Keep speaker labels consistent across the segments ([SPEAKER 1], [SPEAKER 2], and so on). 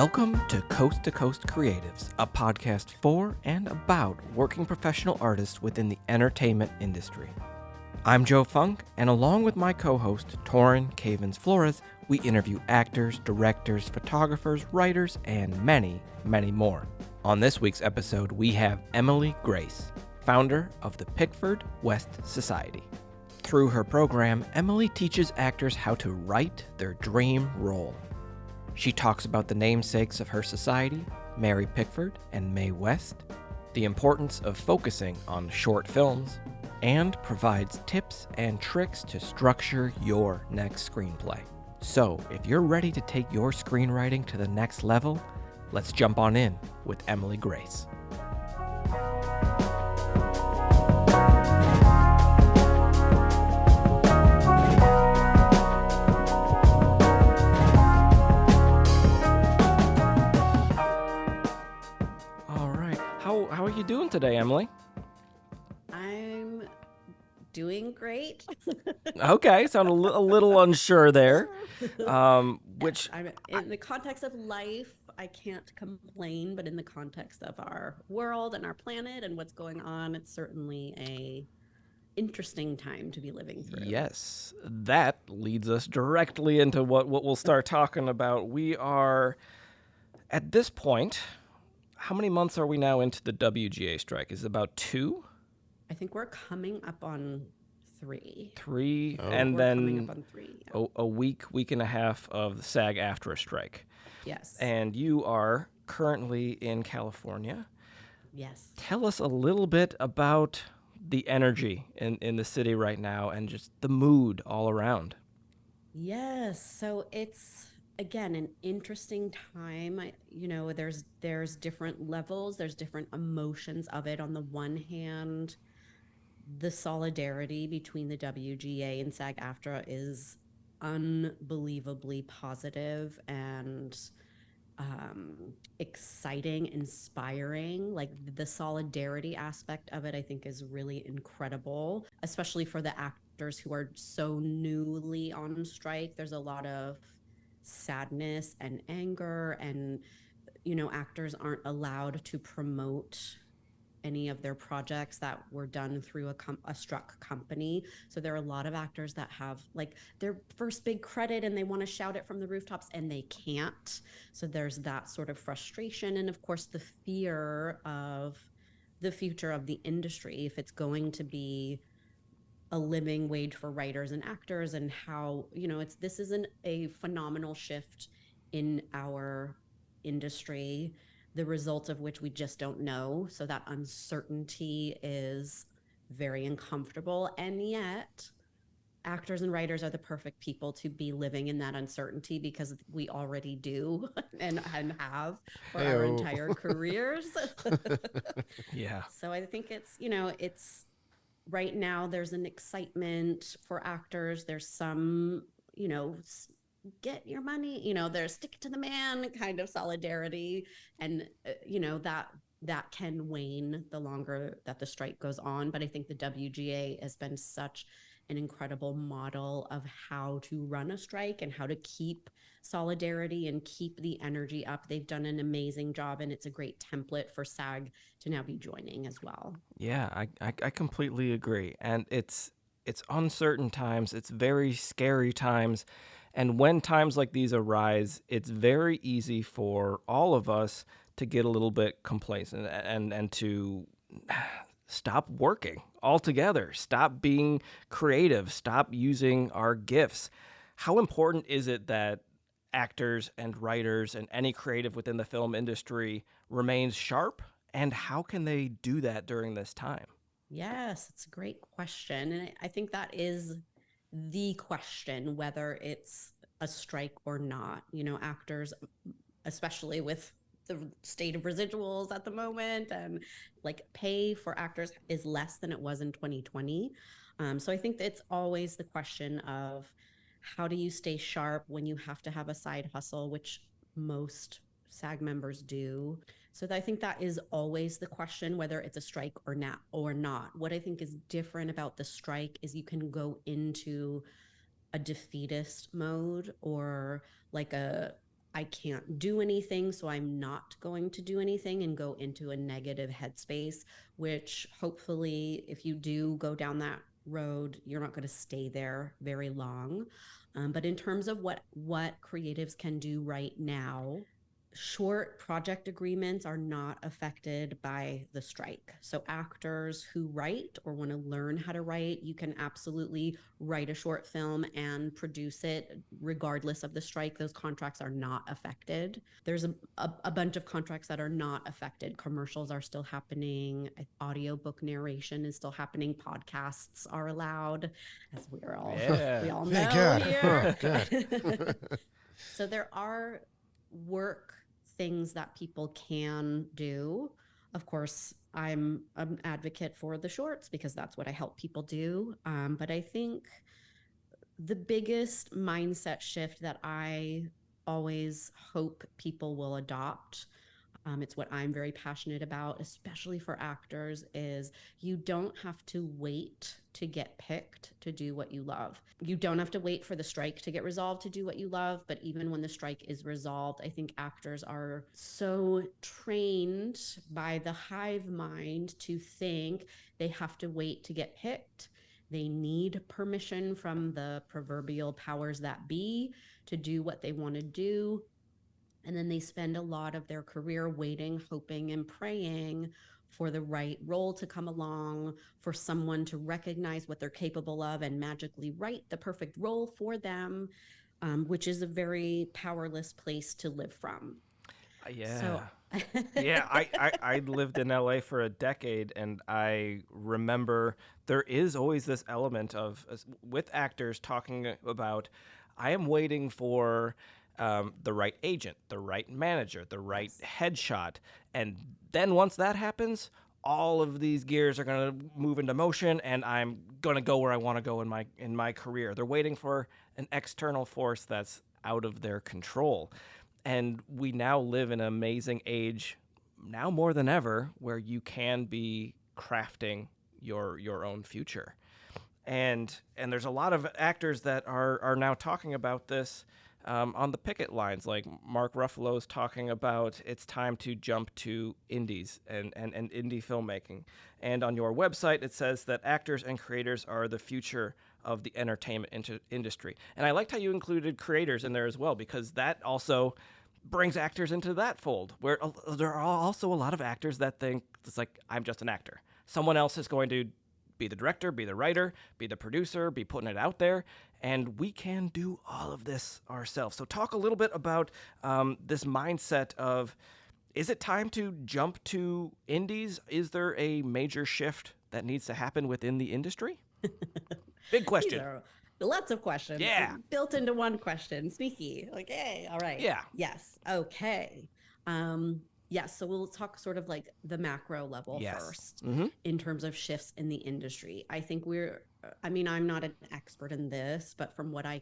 [SPEAKER 1] Welcome to Coast Creatives, a podcast for and about working professional artists within the entertainment industry. I'm Joe Funk, and along with my co-host, Torin Cavens Flores, we interview actors, directors, photographers, writers, and many, many more. On this week's episode, we have Emily Grace, founder of the Pickford West Society. Through her program, Emily teaches actors how to write their dream role. She talks about the namesakes of her society, Mary Pickford and Mae West, the importance of focusing on short films, and provides tips and tricks to structure your next screenplay. So, if you're ready to take your screenwriting to the next level, let's jump on in with Emily Grace. How are you doing today, Emily?
[SPEAKER 2] I'm doing great.
[SPEAKER 1] Okay, sound a little unsure there. Which
[SPEAKER 2] I'm in the context of life, I can't complain, but in the context of our world and our planet and what's going on, it's certainly a interesting time to be living through.
[SPEAKER 1] Yes, that leads us directly into what we'll start talking about. We are, at this point, how many months are we now into the WGA strike? Is it about 2?
[SPEAKER 2] I think we're coming up on 3.
[SPEAKER 1] 3,
[SPEAKER 2] Oh.
[SPEAKER 1] And
[SPEAKER 2] we're
[SPEAKER 1] then
[SPEAKER 2] coming up on 3. Yeah.
[SPEAKER 1] a week and a half of the SAG-AFTRA strike.
[SPEAKER 2] Yes.
[SPEAKER 1] And you are currently in California.
[SPEAKER 2] Yes.
[SPEAKER 1] Tell us a little bit about the energy in the city right now and just the mood all around.
[SPEAKER 2] Yes. So it's, again, an interesting time. There's different levels, there's different emotions of it. On the one hand, the solidarity between the WGA and SAG-AFTRA is unbelievably positive and exciting, inspiring. Like, the solidarity aspect of it, I think, is really incredible, especially for the actors who are so newly on strike. There's a lot of sadness and anger, and actors aren't allowed to promote any of their projects that were done through a struck company. So there are a lot of actors that have like their first big credit and they want to shout it from the rooftops and they can't. So there's that sort of frustration, and of course the fear of the future of the industry, if it's going to be a living wage for writers and actors, and how this isn't a phenomenal shift in our industry, the results of which we just don't know. So that uncertainty is very uncomfortable, and yet actors and writers are the perfect people to be living in that uncertainty, because we already do and have for our entire careers.
[SPEAKER 1] Yeah.
[SPEAKER 2] So I think it's right now there's an excitement for actors. There's some, get your money, there's stick it to the man kind of solidarity. And, that can wane the longer that the strike goes on. But I think the WGA has been such an incredible model of how to run a strike and how to keep solidarity and keep the energy up. They've done an amazing job, and it's a great template for SAG to now be joining as well.
[SPEAKER 1] Yeah, I completely agree. And it's uncertain times. It's very scary times. And when times like these arise, it's very easy for all of us to get a little bit complacent and to stop working altogether, stop being creative, stop using our gifts. How important is it that actors and writers and any creative within the film industry remains sharp? And how can they do that during this time?
[SPEAKER 2] Yes, it's a great question. And I think that is the question, whether it's a strike or not. Actors, especially with the state of residuals at the moment, and like pay for actors is less than it was in 2020. So I think it's always the question of how do you stay sharp when you have to have a side hustle, which most SAG members do. So I think that is always the question, whether it's a strike or not. What I think is different about the strike is you can go into a defeatist mode, or like a I can't do anything, so I'm not going to do anything and go into a negative headspace, which hopefully, if you do go down that road, you're not going to stay there very long. But in terms of what creatives can do right now, short project agreements are not affected by the strike. So actors who write or want to learn how to write, you can absolutely write a short film and produce it regardless of the strike. Those contracts are not affected. There's a bunch of contracts that are not affected. Commercials are still happening. Audiobook narration is still happening. Podcasts are allowed, as we all
[SPEAKER 3] Thank
[SPEAKER 2] know
[SPEAKER 3] God.
[SPEAKER 2] here.
[SPEAKER 3] Good.
[SPEAKER 2] So there are work things that people can do. Of course, I'm an advocate for the shorts because that's what I help people do. But I think the biggest mindset shift that I always hope people will adopt, it's what I'm very passionate about, especially for actors, is you don't have to wait to get picked to do what you love. You don't have to wait for the strike to get resolved to do what you love. But even when the strike is resolved, I think actors are so trained by the hive mind to think they have to wait to get picked. They need permission from the proverbial powers that be to do what they want to do. And then they spend a lot of their career waiting, hoping, and praying for the right role to come along, for someone to recognize what they're capable of and magically write the perfect role for them, which is a very powerless place to live from.
[SPEAKER 1] Yeah.
[SPEAKER 2] So,
[SPEAKER 1] Yeah, I lived in LA for a decade, and I remember there is always this element of, with actors talking about, I am waiting for the right agent, the right manager, the right headshot. And then once that happens, all of these gears are going to move into motion, and I'm going to go where I want to go in my career. They're waiting for an external force that's out of their control. And we now live in an amazing age, now more than ever, where you can be crafting your own future. And there's a lot of actors that are now talking about this on the picket lines. Like Mark Ruffalo's talking about it's time to jump to indies and indie filmmaking. And on your website, it says that actors and creators are the future of the entertainment industry. And I liked how you included creators in there as well, because that also brings actors into that fold, where there are also a lot of actors that think it's like, I'm just an actor. Someone else is going to be the director, be the writer, be the producer, be putting it out there, and we can do all of this ourselves. So talk a little bit about this mindset of, is it time to jump to indies? Is there a major shift that needs to happen within the industry? Big question.
[SPEAKER 2] These are lots of questions built into one question. Sneaky. Like, hey, all right.
[SPEAKER 1] Yeah.
[SPEAKER 2] Yes. Okay. Yes. So we'll talk sort of like the macro level first in terms of shifts in the industry. I think I'm not an expert in this, but from what I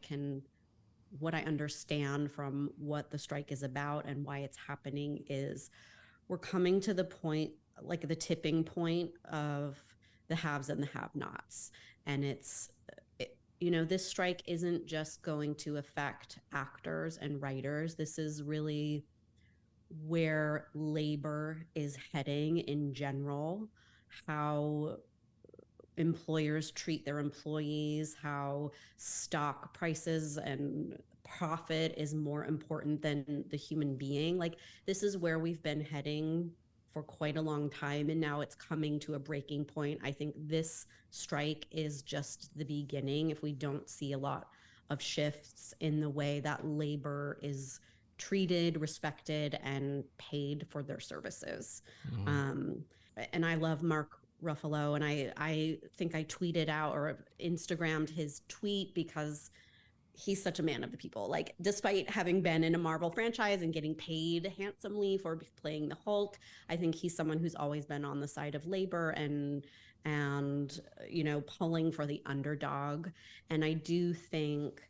[SPEAKER 2] understand from what the strike is about and why it's happening is we're coming to the point, like the tipping point of the haves and the have-nots. And this strike isn't just going to affect actors and writers. This is really where labor is heading in general, how employers treat their employees, how stock prices and profit is more important than the human being. Like, this is where we've been heading for quite a long time, and now it's coming to a breaking point. I think this strike is just the beginning if we don't see a lot of shifts in the way that labor is treated, respected, and paid for their services. And I love Mark Ruffalo, and I think I tweeted out or Instagrammed his tweet because he's such a man of the people. Like, despite having been in a Marvel franchise and getting paid handsomely for playing the Hulk, I think he's someone who's always been on the side of labor and pulling for the underdog. And I do think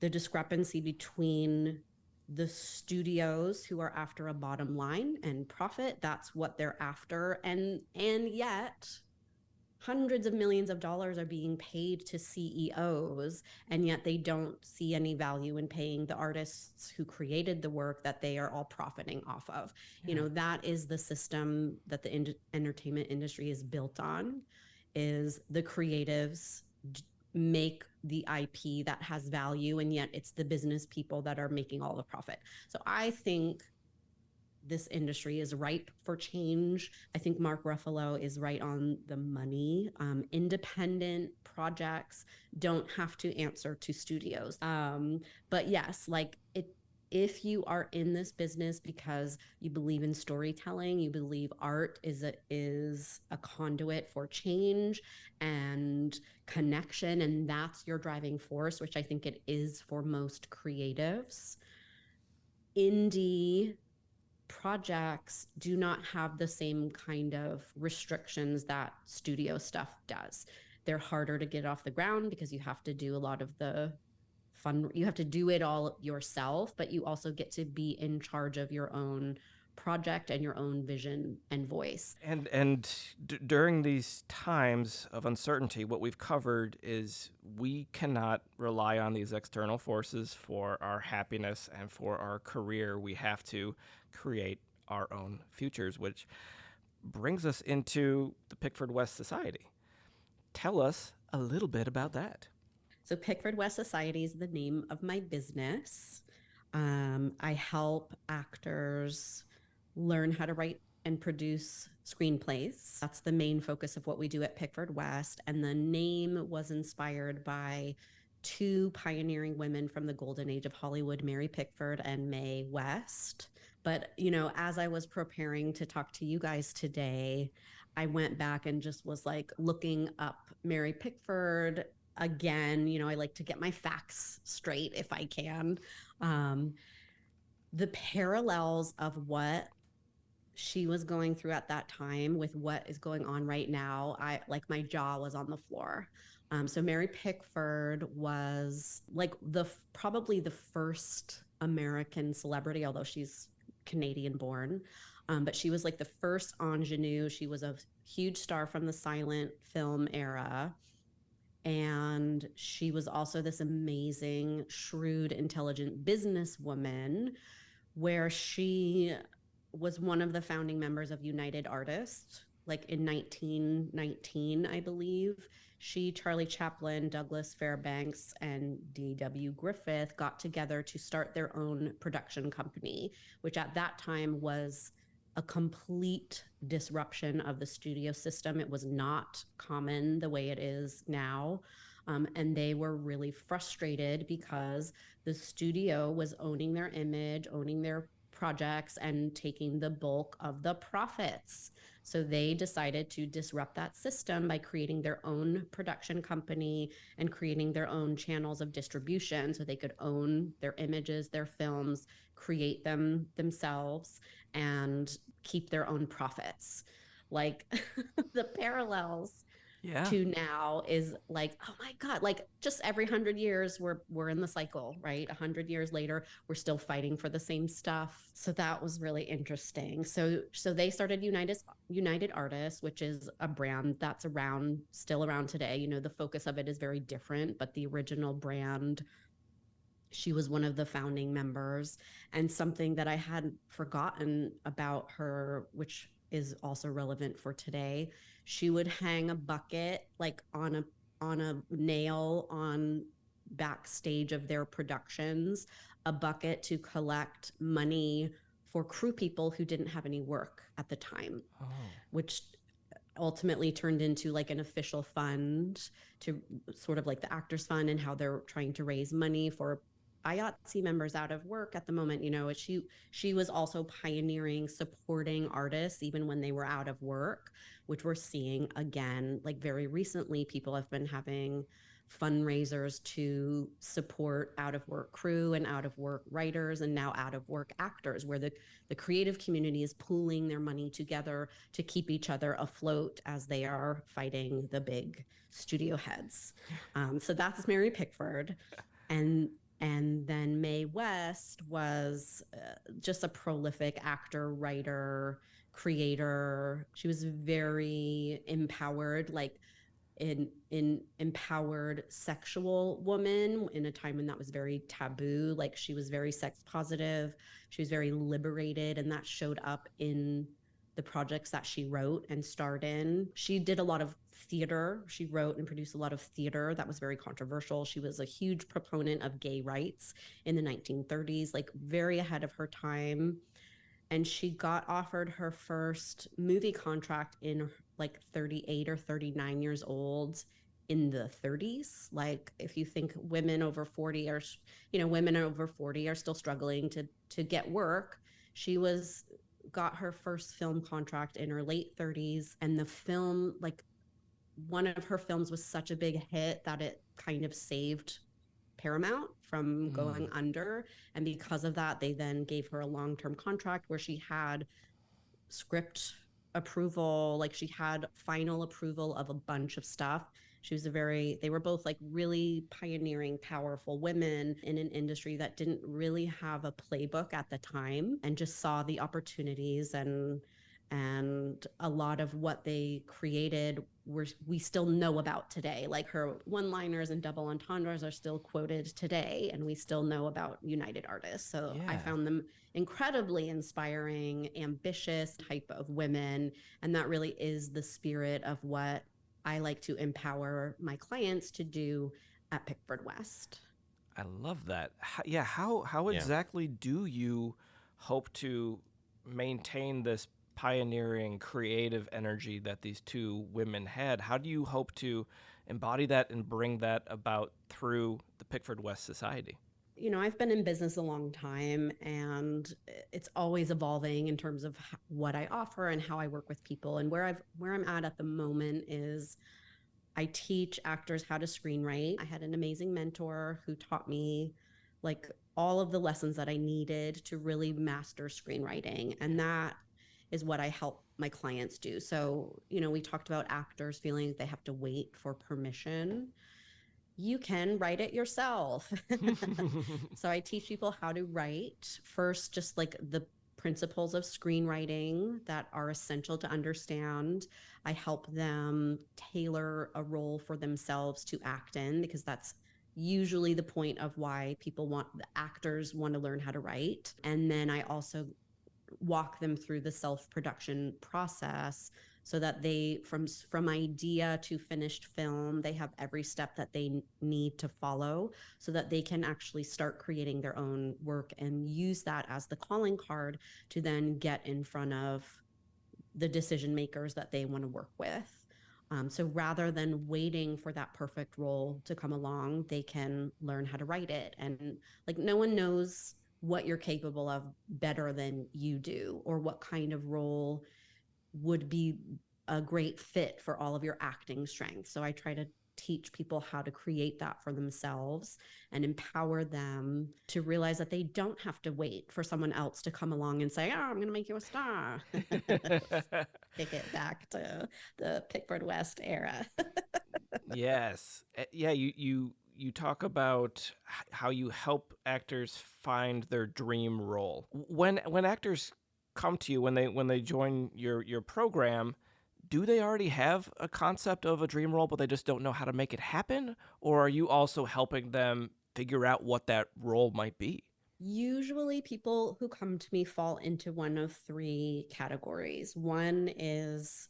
[SPEAKER 2] the discrepancy between the studios who are after a bottom line and profit, that's what they're after, and yet hundreds of millions of dollars are being paid to CEOs, and yet they don't see any value in paying the artists who created the work that they are all profiting off of. That is the system that the entertainment industry is built on, is the creatives make the IP that has value, and yet it's the business people that are making all the profit. So I think this industry is ripe for change. I think Mark Ruffalo is right on the money. Independent projects don't have to answer to studios. But yes, if you are in this business because you believe in storytelling, you believe art is a conduit for change and connection, and that's your driving force, which I think it is for most creatives, indie projects do not have the same kind of restrictions that studio stuff does. They're harder to get off the ground because you have to do a lot of the fun, you have to do it all yourself, but you also get to be in charge of your own project and your own vision and voice.
[SPEAKER 1] And during these times of uncertainty, what we've covered is we cannot rely on these external forces for our happiness and for our career. We have to create our own futures, which brings us into the Pickford West Society. Tell us a little bit about that.
[SPEAKER 2] So Pickford West Society is the name of my business. I help actors learn how to write and produce screenplays. That's the main focus of what we do at Pickford West. And the name was inspired by two pioneering women from the golden age of Hollywood, Mary Pickford and Mae West. But, as I was preparing to talk to you guys today, I went back and just was like looking up Mary Pickford again. I like to get my facts straight if I can. The parallels of what she was going through at that time with what is going on right now, my jaw was on the floor. So Mary Pickford was probably the first American celebrity, although she's Canadian born. But she was like the first ingenue. She was a huge star from the silent film era. And she was also this amazing, shrewd, intelligent businesswoman, where she was one of the founding members of United Artists, like in 1919, I believe. She, Charlie Chaplin, Douglas Fairbanks, and D.W. Griffith got together to start their own production company, which at that time was a complete disruption of the studio system. It was not common the way it is now. And they were really frustrated because the studio was owning their image, owning their projects, and taking the bulk of the profits. So they decided to disrupt that system by creating their own production company and creating their own channels of distribution so they could own their images, their films, create them themselves, and keep their own profits. Like the parallels to now is like, oh my God, like just every 100 years we're in the cycle, right? 100 years later, we're still fighting for the same stuff. So that was really interesting. So they started United Artists, which is a brand that's still around today. The focus of it is very different, but the original brand, she was one of the founding members. And something that I had forgotten about her, which is also relevant for today, she would hang a bucket like on a nail on backstage of their productions, a bucket to collect money for crew people who didn't have any work at the time, which ultimately turned into like an official fund, to sort of like the Actors Fund, and how they're trying to raise money for IATSE members out of work at the moment. She was also pioneering supporting artists even when they were out of work, which we're seeing again. Like very recently, people have been having fundraisers to support out of work crew and out of work writers and now out of work actors, where the creative community is pooling their money together to keep each other afloat as they are fighting the big studio heads. So that's Mary Pickford. And then Mae West was just a prolific actor, writer, creator. She was very empowered, like in empowered sexual woman in a time when that was very taboo. Like she was very sex positive, she was very liberated, and that showed up in the projects that she wrote and starred in. She did a lot of theater. She wrote and produced a lot of theater that was very controversial. She was a huge proponent of gay rights in the 1930s, like very ahead of her time. And she got offered her first movie contract in like 38 or 39 years old in the 30s. Like if you think women over 40 are, women over 40 are still struggling to get work. She was got her first film contract in her late 30s, and the film, like one of her films was such a big hit that it kind of saved Paramount from going under. And because of that, they then gave her a long-term contract where she had script approval, like she had final approval of a bunch of stuff. They were both like really pioneering, powerful women in an industry that didn't really have a playbook at the time and just saw the opportunities, and a lot of what they created we still know about today. Like her one-liners and double entendres are still quoted today, and we still know about United Artists. So I found them incredibly inspiring, ambitious type of women, and that really is the spirit of what I like to empower my clients to do at Pickford West.
[SPEAKER 1] I love that. How exactly do you hope to maintain this pioneering creative energy that these two women had? How do you hope to embody that and bring that about through the Pickford West Society?
[SPEAKER 2] I've been in business a long time, and it's always evolving in terms of what I offer and how I work with people. And where I'm at the moment is I teach actors how to screenwrite. I had an amazing mentor who taught me like all of the lessons that I needed to really master screenwriting. And that is what I help my clients do. So, we talked about actors feeling they have to wait for permission. You can write it yourself. So I teach people how to write first, just like the principles of screenwriting that are essential to understand. I help them tailor a role for themselves to act in, because that's usually the point of why the actors want to learn how to write. And then I also walk them through the self-production process so that they from idea to finished film, they have every step that they need to follow so that they can actually start creating their own work and use that as the calling card to then get in front of the decision makers that they want to work with. So rather than waiting for that perfect role to come along, they can learn how to write it. And like no one knows what you're capable of better than you do, or what kind of role would be a great fit for all of your acting strengths. So I try to teach people how to create that for themselves and empower them to realize that they don't have to wait for someone else to come along and say, I'm going to make you a star. Take it back to the Pickford West era.
[SPEAKER 1] Yes. Yeah, you talk about how you help actors find their dream role. When actors come to you, when they join your program, do they already have a concept of a dream role, but they just don't know how to make it happen? Or are you also helping them figure out what that role might be?
[SPEAKER 2] Usually people who come to me fall into one of three categories. One is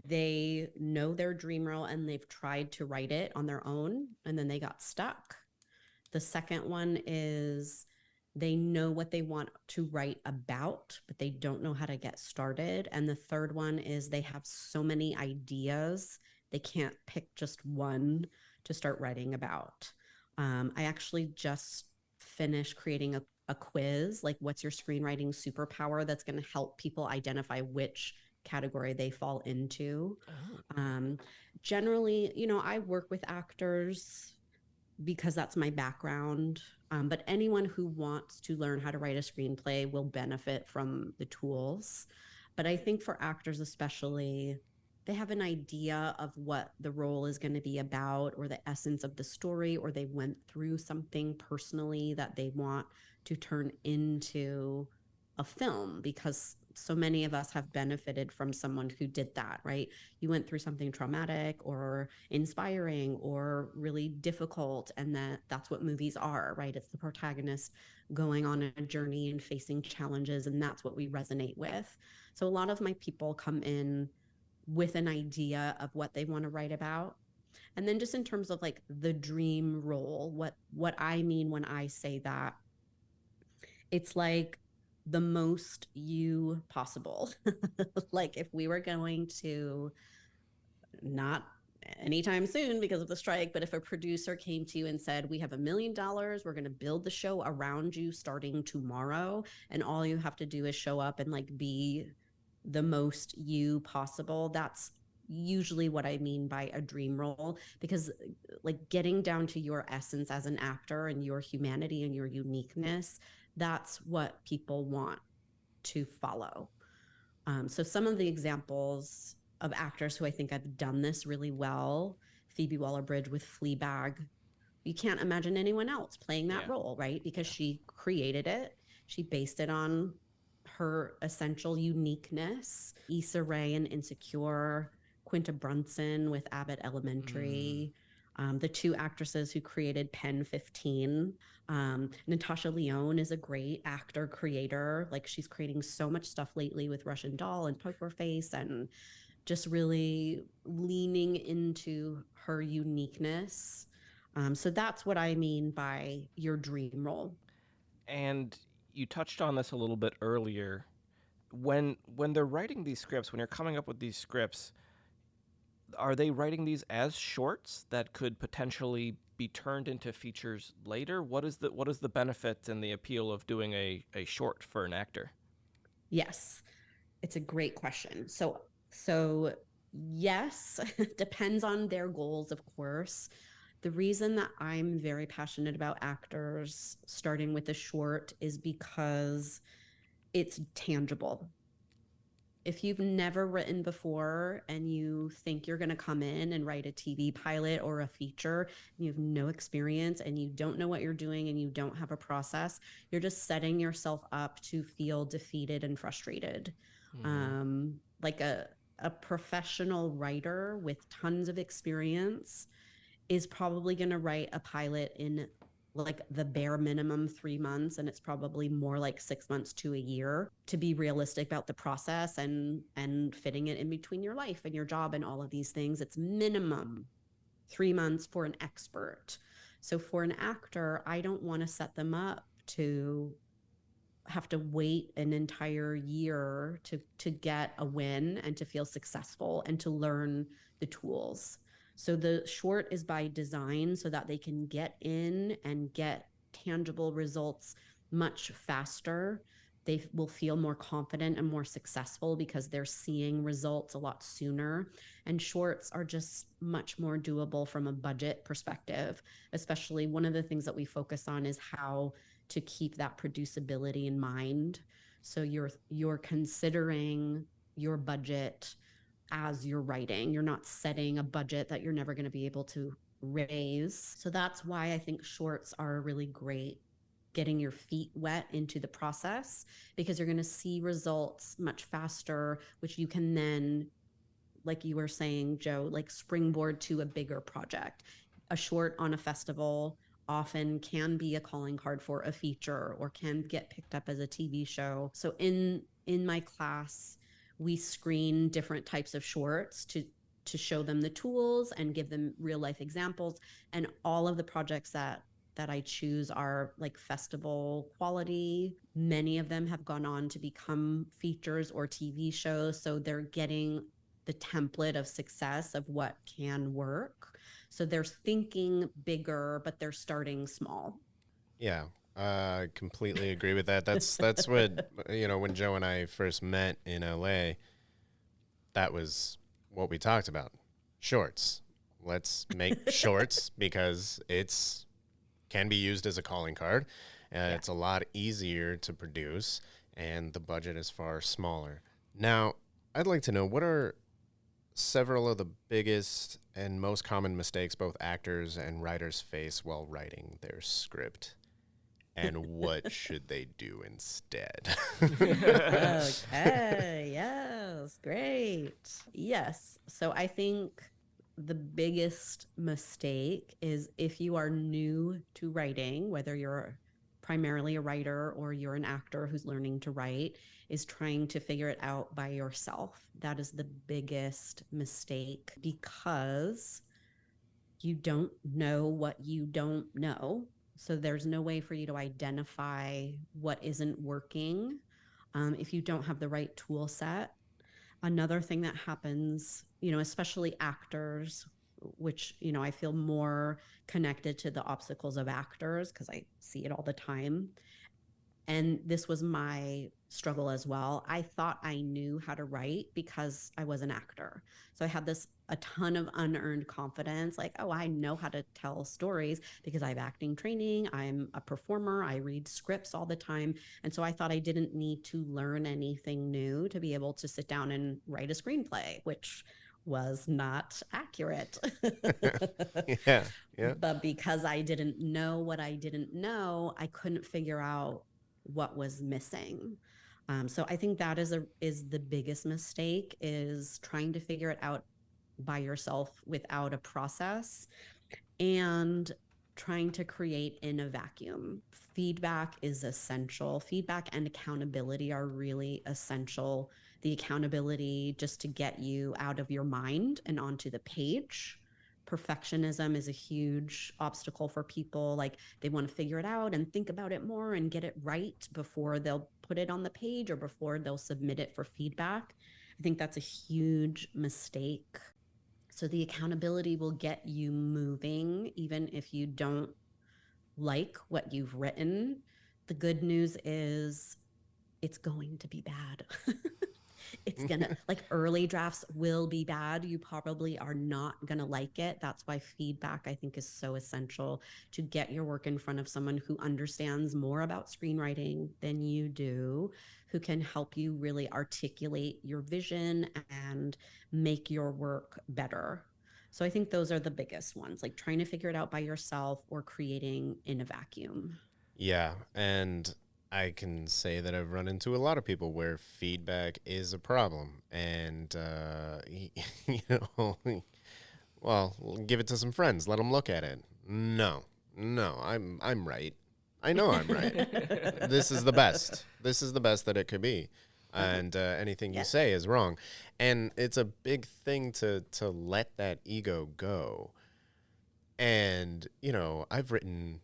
[SPEAKER 2] they know their dream role and they've tried to write it on their own and then they got stuck. The second one is they know what they want to write about, but they don't know how to get started. And the third one is they have so many ideas, they can't pick just one to start writing about. I actually just finished creating a quiz, like what's your screenwriting superpower, that's going to help people identify which category they fall into. Generally, I work with actors because that's my background. But anyone who wants to learn how to write a screenplay will benefit from the tools. But I think for actors especially, they have an idea of what the role is going to be about, or the essence of the story, or they went through something personally that they want to turn into a film, because So many of us have benefited from someone who did that, right? You went through something traumatic or inspiring or really difficult, and that's what movies are, right? It's the protagonist going on a journey and facing challenges, and that's what we resonate with. So a lot of my people come in with an idea of what they want to write about. And then just in terms of like the dream role, what I mean when I say that, it's like the most you possible. Like if we were going to, not anytime soon because of the strike, but if a producer came to you and said, we have $1 million, we're going to build the show around you starting tomorrow, and all you have to do is show up and like be the most you possible, that's usually what I mean by a dream role. Because like getting down to your essence as an actor and your humanity and your uniqueness, that's what people want to follow. So some of the examples of actors who I think have done this really well: Phoebe Waller-Bridge with Fleabag. You can't imagine anyone else playing that role, right? Because she created it. She based it on her essential uniqueness. Issa Rae in Insecure, Quinta Brunson with Abbott Elementary, the two actresses who created Pen 15. Natasha Lyonne is a great actor creator. Like she's creating so much stuff lately with Russian Doll and Poker Face, and just really leaning into her uniqueness. So that's what I mean by your dream role.
[SPEAKER 1] And you touched on this a little bit earlier. When they're writing these scripts, when you're coming up with these scripts, are they writing these as shorts that could potentially be turned into features later? What is the benefit and the appeal of doing a short for an actor?
[SPEAKER 2] Yes, it's a great question. So yes, depends on their goals, of course. The reason that I'm very passionate about actors starting with a short is because it's tangible. If you've never written before and you think you're going to come in and write a TV pilot or a feature, and you have no experience and you don't know what you're doing and you don't have a process, you're just setting yourself up to feel defeated and frustrated. Like a professional writer with tons of experience is probably going to write a pilot in like the bare minimum 3 months, and it's probably more like 6 months to a year, to be realistic about the process and fitting it in between your life and your job and all of these things. It's minimum 3 months for an expert. So for an actor, I don't want to set them up to have to wait an entire year to get a win and to feel successful and to learn the tools. So the short is by design so that they can get in and get tangible results much faster. They will feel more confident and more successful because they're seeing results a lot sooner. And shorts are just much more doable from a budget perspective. Especially one of the things that we focus on is how to keep that producibility in mind. So you're considering your budget as you're writing. You're not setting a budget that you're never going to be able to raise. So that's why I think shorts are really great getting your feet wet into the process, because you're going to see results much faster, which you can then, like you were saying, Joe, like springboard to a bigger project. A short on a festival often can be a calling card for a feature or can get picked up as a TV show. So in my class, we screen different types of shorts to show them the tools and give them real life examples. And all of the projects that I choose are like festival quality. Many of them have gone on to become features or TV shows. So they're getting the template of success of what can work. So they're thinking bigger, but they're starting small.
[SPEAKER 3] Yeah, I completely agree with that. That's what, when Joe and I first met in LA, that was what we talked about. Shorts. Let's make shorts because it's can be used as a calling card. It's a lot easier to produce, and the budget is far smaller. Now, I'd like to know, what are several of the biggest and most common mistakes both actors and writers face while writing their script? and what should they do instead?
[SPEAKER 2] Okay, yes, great. Yes. So I think the biggest mistake is if you are new to writing, whether you're primarily a writer or you're an actor who's learning to write, is trying to figure it out by yourself. That is the biggest mistake because you don't know what you don't know. So there's no way for you to identify what isn't working if you don't have the right tool set. Another thing that happens, especially actors, which, I feel more connected to the obstacles of actors because I see it all the time. And this was my struggle as well. I thought I knew how to write because I was an actor. So I had a ton of unearned confidence, like, oh, I know how to tell stories because I have acting training. I'm a performer. I read scripts all the time. And so I thought I didn't need to learn anything new to be able to sit down and write a screenplay, which was not accurate.
[SPEAKER 3] Yeah. Yeah.
[SPEAKER 2] But because I didn't know what I didn't know, I couldn't figure out what was missing. So I think that is the biggest mistake, is trying to figure it out by yourself without a process and trying to create in a vacuum. Feedback is essential. Feedback and accountability are really essential. The accountability just to get you out of your mind and onto the page. Perfectionism is a huge obstacle for people. Like, they want to figure it out and think about it more and get it right before they'll put it on the page or before they'll submit it for feedback. I think that's a huge mistake. So the accountability will get you moving, even if you don't like what you've written. The good news is it's going to be bad. It's gonna, like, early drafts will be bad. You probably are not gonna like it. That's why feedback, I think, is so essential, to get your work in front of someone who understands more about screenwriting than you do, who can help you really articulate your vision and make your work better. So I think those are the biggest ones, like trying to figure it out by yourself or creating in a vacuum.
[SPEAKER 3] Yeah. And I can say that I've run into a lot of people where feedback is a problem. And, well, give it to some friends. Let them look at it. No, I'm right. I know I'm right. This is the best. This is the best that it could be. And anything you say is wrong. And it's a big thing to let that ego go. And, I've written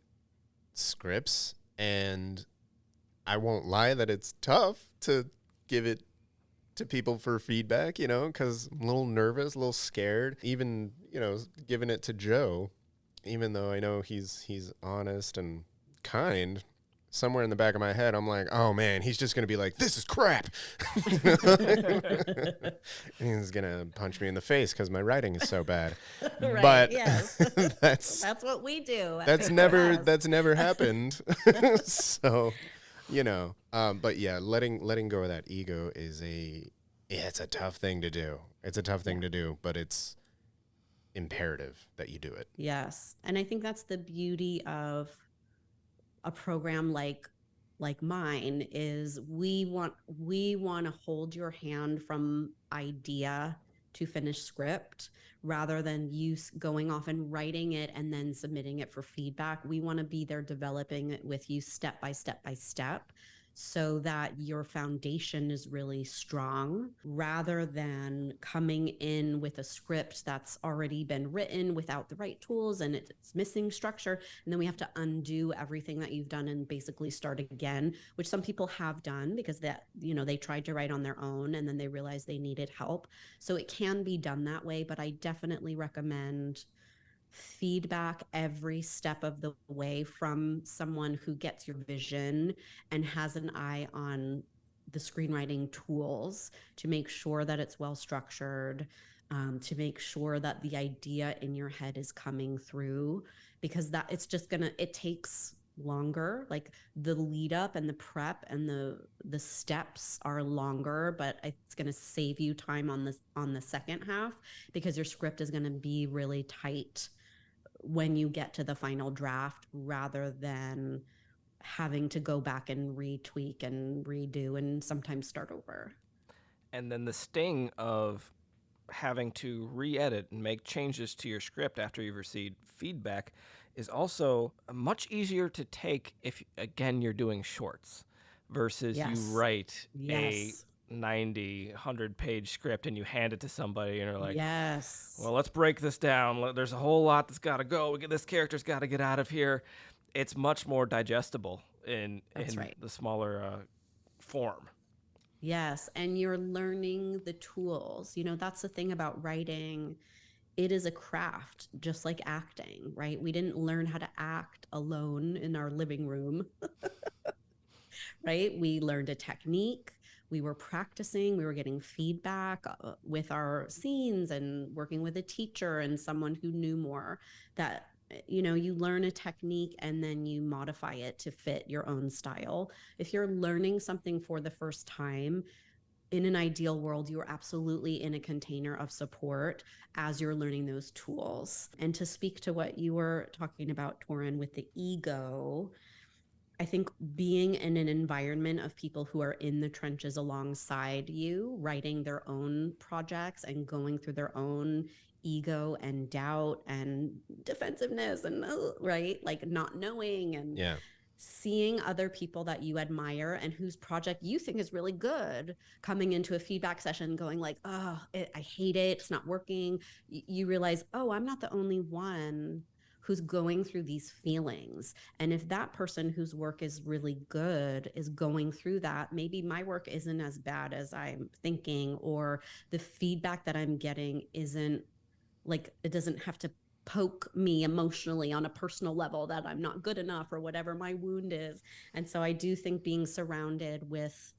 [SPEAKER 3] scripts, and I won't lie that it's tough to give it to people for feedback, because I'm a little nervous, a little scared. Even, giving it to Joe, even though I know he's honest and kind, somewhere in the back of my head, I'm like, oh man, he's just going to be like, this is crap. He's going to punch me in the face because my writing is so bad.
[SPEAKER 2] Right,
[SPEAKER 3] but
[SPEAKER 2] yes.
[SPEAKER 3] that's
[SPEAKER 2] what we do.
[SPEAKER 3] That's never happened. So, but yeah, letting go of that ego it's a tough thing to do. It's a tough thing to do, but it's imperative that you do it.
[SPEAKER 2] Yes. And I think that's the beauty of a program like mine, is we want to hold your hand from idea to finished script, rather than you going off and writing it and then submitting it for feedback. We want to be there developing it with you step by step by step, so that your foundation is really strong, rather than coming in with a script that's already been written without the right tools and it's missing structure. And then we have to undo everything that you've done and basically start again, which some people have done because they tried to write on their own and then they realized they needed help. So it can be done that way, but I definitely recommend feedback every step of the way from someone who gets your vision and has an eye on the screenwriting tools, to make sure that it's well structured, to make sure that the idea in your head is coming through, because it takes longer. Like, the lead up and the prep and the steps are longer, but it's going to save you time on the second half, because your script is going to be really tight when you get to the final draft, rather than having to go back and retweak and redo and sometimes start over.
[SPEAKER 1] And then the sting of having to re-edit and make changes to your script after you've received feedback is also much easier to take if, again, you're doing shorts versus you
[SPEAKER 2] Yes.
[SPEAKER 1] write a
[SPEAKER 2] Yes.
[SPEAKER 1] 90, 100-page script and you hand it to somebody and you're like,
[SPEAKER 2] Yes.
[SPEAKER 1] well, let's break this down. There's a whole lot that's got to go. This character's got to get out of here. It's much more digestible in
[SPEAKER 2] right.
[SPEAKER 1] the smaller form.
[SPEAKER 2] Yes. And you're learning the tools. That's the thing about writing. It is a craft, just like acting, right? We didn't learn how to act alone in our living room, right? We learned a technique. We were practicing, we were getting feedback with our scenes and working with a teacher and someone who knew more. That you learn a technique and then you modify it to fit your own style. If you're learning something for the first time, in an ideal world, you're absolutely in a container of support as you're learning those tools. And to speak to what you were talking about, Torin, with the ego, I think being in an environment of people who are in the trenches alongside you, writing their own projects and going through their own ego and doubt and defensiveness and right, like not knowing and seeing other people that you admire and whose project you think is really good coming into a feedback session going like, oh, I hate it, it's not working. You realize, oh, I'm not the only one who's going through these feelings. And if that person whose work is really good is going through that, maybe my work isn't as bad as I'm thinking, or the feedback that I'm getting isn't like, it doesn't have to poke me emotionally on a personal level that I'm not good enough or whatever my wound is. And so I do think being surrounded with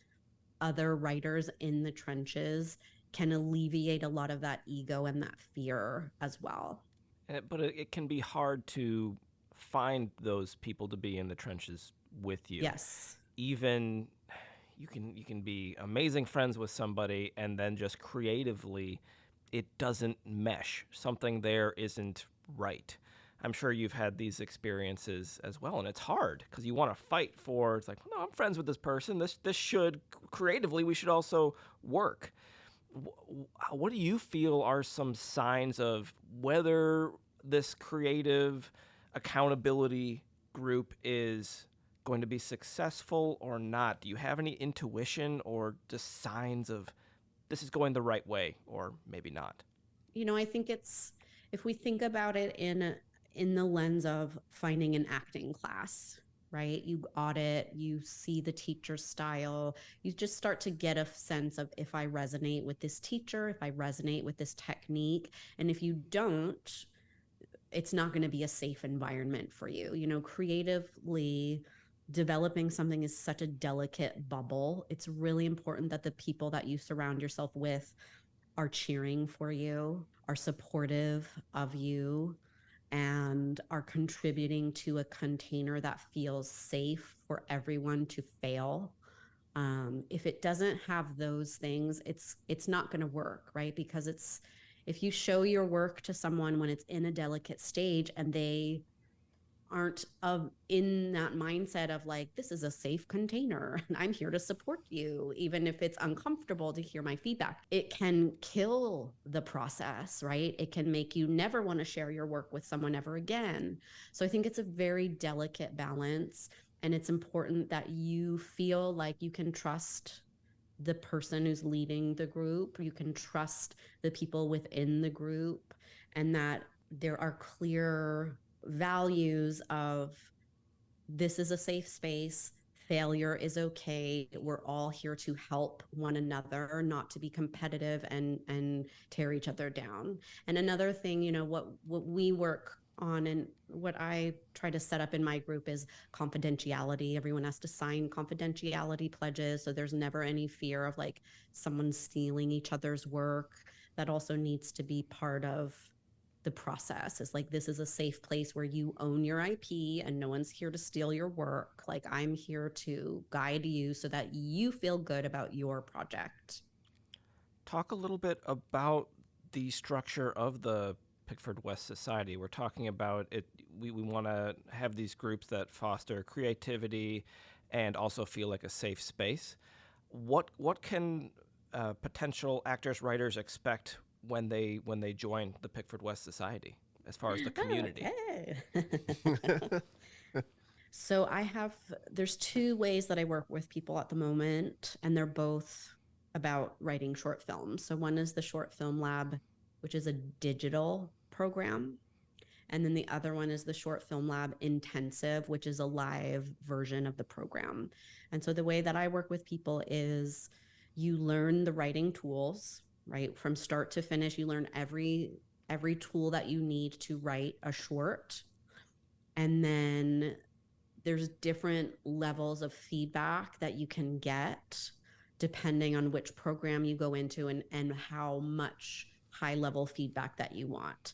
[SPEAKER 2] other writers in the trenches can alleviate a lot of that ego and that fear as well.
[SPEAKER 1] But it can be hard to find those people to be in the trenches with you.
[SPEAKER 2] Yes.
[SPEAKER 1] Even you can be amazing friends with somebody and then just creatively it doesn't mesh. Something there isn't right. I'm sure you've had these experiences as well, and it's hard because you want to fight for, it's like, no, I'm friends with this person. This should, creatively, we should also work. What do you feel are some signs of whether this creative accountability group is going to be successful or not? Do you have any intuition or just signs of this is going the right way or maybe not?
[SPEAKER 2] I think it's, if we think about it in the lens of finding an acting class, right? You audit, you see the teacher's style, you just start to get a sense of if I resonate with this teacher, if I resonate with this technique. And if you don't, it's not going to be a safe environment for you. Creatively developing something is such a delicate bubble. It's really important that the people that you surround yourself with are cheering for you, are supportive of you, and are contributing to a container that feels safe for everyone to fail. If it doesn't have those things, it's not going to work, right? Because if you show your work to someone when it's in a delicate stage and they aren't in that mindset of like, this is a safe container and I'm here to support you, even if it's uncomfortable to hear my feedback, it can kill the process, right? It can make you never want to share your work with someone ever again. So I think it's a very delicate balance, and it's important that you feel like you can trust the person who's leading the group, you can trust the people within the group, and that there are clear values of this is a safe space, failure is okay, we're all here to help one another, not to be competitive and tear each other down. And another thing, what we work on and what I try to set up in my group is confidentiality. Everyone has to sign confidentiality pledges, so there's never any fear of like someone stealing each other's work. That also needs to be part of the process. Is like, this is a safe place where you own your IP and no one's here to steal your work. Like, I'm here to guide you so that you feel good about your project.
[SPEAKER 1] Talk a little bit about the structure of the Pickford West Society. We're talking about it. We want to have these groups that foster creativity and also feel like a safe space. What can potential actors, writers expect when they join the Pickford West Society as far as the community?
[SPEAKER 2] Okay. So there's two ways that I work with people at the moment, and they're both about writing short films. So one is the Short Film Lab, which is a digital program. And then the other one is the Short Film Lab Intensive, which is a live version of the program. And so the way that I work with people is you learn the writing tools, right? From start to finish, you learn every tool that you need to write a short. And then there's different levels of feedback that you can get depending on which program you go into and how much high level feedback that you want.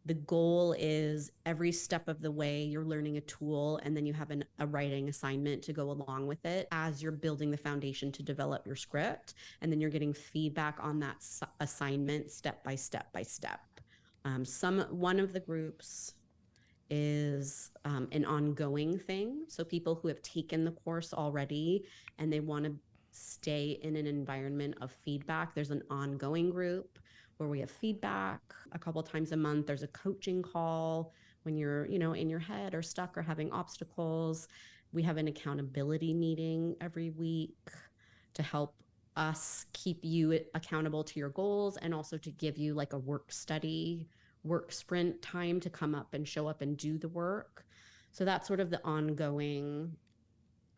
[SPEAKER 2] The goal is every step of the way you're learning a tool, and then you have a writing assignment to go along with it as you're building the foundation to develop your script. And then you're getting feedback on that assignment step by step by step. One of the groups is an ongoing thing. So people who have taken the course already and they want to stay in an environment of feedback, there's an ongoing group where we have feedback a couple times a month. There's a coaching call when you're, in your head or stuck or having obstacles. We have an accountability meeting every week to help us keep you accountable to your goals, and also to give you like a work sprint time to come up and show up and do the work. So that's sort of the ongoing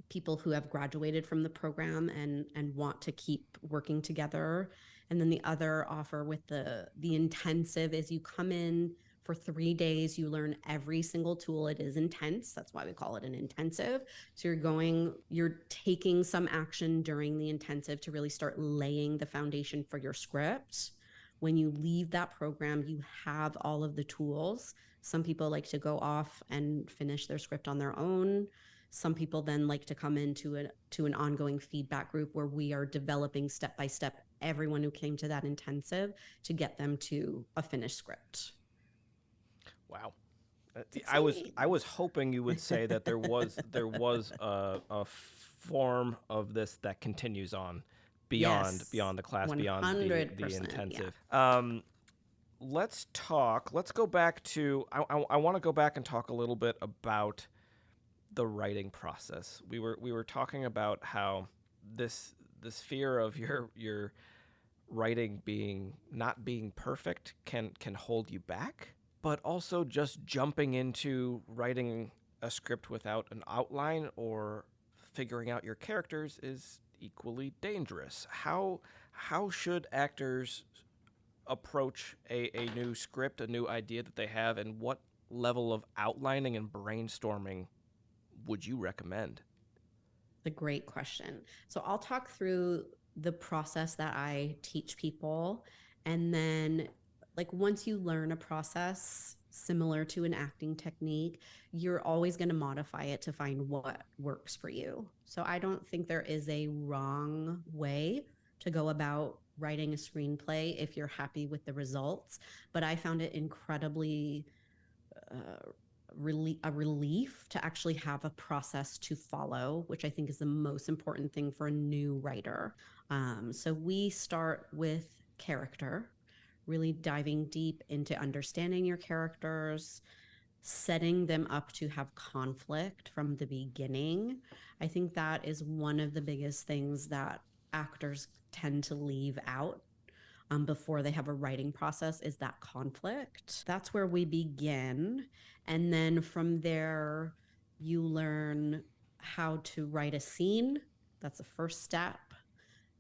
[SPEAKER 2] people who have graduated from the program and want to keep working together. And then the other offer with the intensive is you come in for 3 days, you learn every single tool. It is intense. That's why we call it an intensive. So you're taking some action during the intensive to really start laying the foundation for your script. When you leave that program, you have all of the tools. Some people like to go off and finish their script on their own. Some people then like to come into an ongoing feedback group where we are developing step by step everyone who came to that intensive to get them to a finished script.
[SPEAKER 1] Wow. I was hoping you would say that there was a form of this that continues on beyond the class, 100%, beyond the intensive. Yeah. Let's go back to I want to go back and talk a little bit about the writing process. We were talking about how this fear of your writing not being perfect can hold you back, but also just jumping into writing a script without an outline or figuring out your characters is equally dangerous. How should actors approach a new script, a new idea that they have, and what level of outlining and brainstorming would you recommend?
[SPEAKER 2] It's a great question. So I'll talk through the process that I teach people, and then once you learn a process similar to an acting technique, you're always going to modify it to find what works for you. So I don't think there is a wrong way to go about writing a screenplay if you're happy with the results. But I found it incredibly a relief to actually have a process to follow, which I think is the most important thing for a new writer. So we start with character, really diving deep into understanding your characters, setting them up to have conflict from the beginning. I think that is one of the biggest things that actors tend to leave out before they have a writing process, is that conflict. That's where we begin. And then from there, you learn how to write a scene. That's the first step.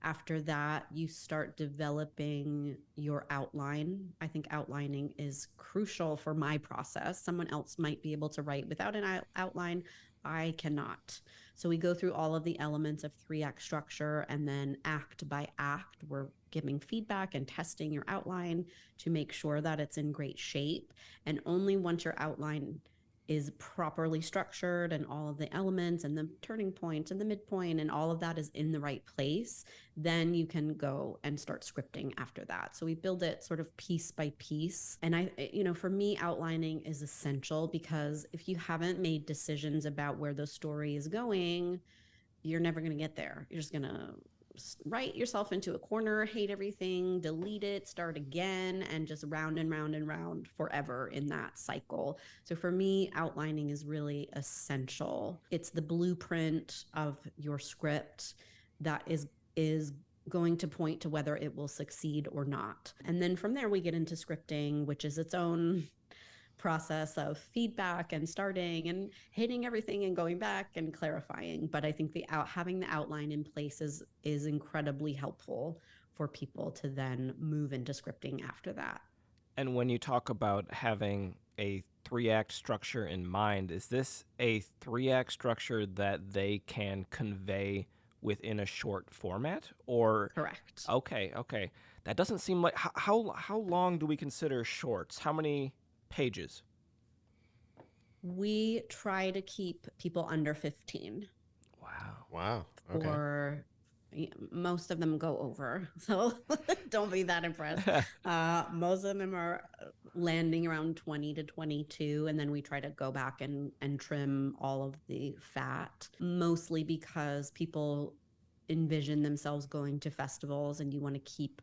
[SPEAKER 2] After that, you start developing your outline. I think outlining is crucial for my process. Someone else might be able to write without an outline. I cannot. So we go through all of the elements of 3-act structure, and then act by act, we're giving feedback and testing your outline to make sure that it's in great shape. And only once your outline is properly structured and all of the elements and the turning points and the midpoint and all of that is in the right place, then you can go and start scripting after that. So we build it sort of piece by piece. And for me, outlining is essential, because if you haven't made decisions about where the story is going, you're never going to get there. You're just going to write yourself into a corner, hate everything, delete it, start again, and just round and round and round forever in that cycle. So for me, outlining is really essential. It's the blueprint of your script that is going to point to whether it will succeed or not. And then from there, we get into scripting, which is its own process of feedback and starting and hitting everything and going back and clarifying. But I think having the outline in place is incredibly helpful for people to then move into scripting after that.
[SPEAKER 1] And when you talk about having a 3-act structure in mind, is this a 3-act structure that they can convey within a short format? Or
[SPEAKER 2] Correct.
[SPEAKER 1] Okay. That doesn't seem like how long do we consider shorts? How many pages?
[SPEAKER 2] We try to keep people under 15.
[SPEAKER 3] Wow. Okay.
[SPEAKER 2] Or most of them go over, so don't be that impressed. Most of them are landing around 20 to 22, and then we try to go back and trim all of the fat, mostly because people envision themselves going to festivals, and you want to keep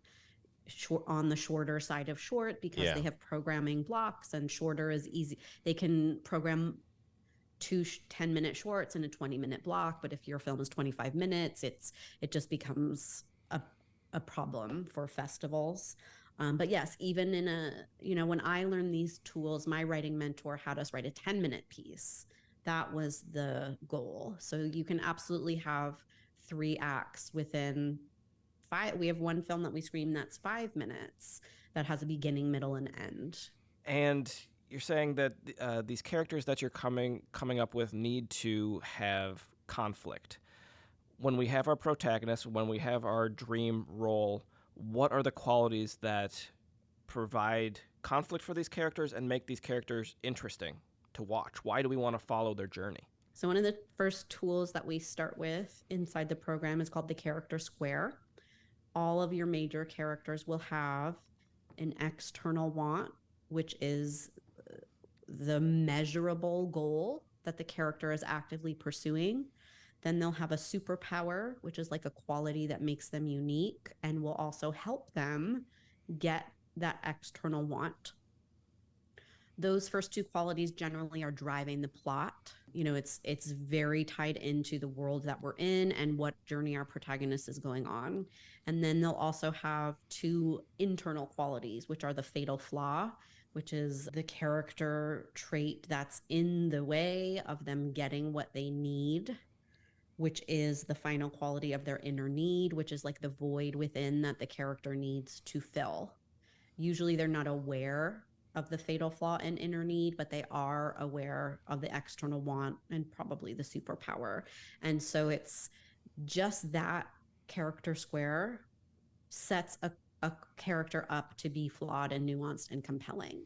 [SPEAKER 2] on the shorter side of short, because they have programming blocks, and shorter is easy. They can program 2 10-minute shorts in a 20-minute block, but if your film is 25 minutes, it just becomes a problem for festivals. But yes, even in when I learned these tools, my writing mentor had us write a 10-minute piece. That was the goal. So you can absolutely have 3 acts within 5. We have one film that we screen that's 5 minutes that has a beginning, middle, and end.
[SPEAKER 1] And you're saying that these characters that you're coming up with need to have conflict. When we have our protagonist, when we have our dream role, what are the qualities that provide conflict for these characters and make these characters interesting to watch? Why do we want to follow their journey?
[SPEAKER 2] So one of the first tools that we start with inside the program is called the character square. All of your major characters will have an external want, which is the measurable goal that the character is actively pursuing. Then they'll have a superpower, which is like a quality that makes them unique and will also help them get that external want. Those first 2 qualities generally are driving the plot. It's very tied into the world that we're in and what journey our protagonist is going on. And then they'll also have 2 internal qualities, which are the fatal flaw, which is the character trait that's in the way of them getting what they need, which is the final quality of their inner need, which is like the void within that the character needs to fill. Usually they're not aware of the fatal flaw and inner need, but they are aware of the external want and probably the superpower. And so it's just that character square sets a character up to be flawed and nuanced and compelling.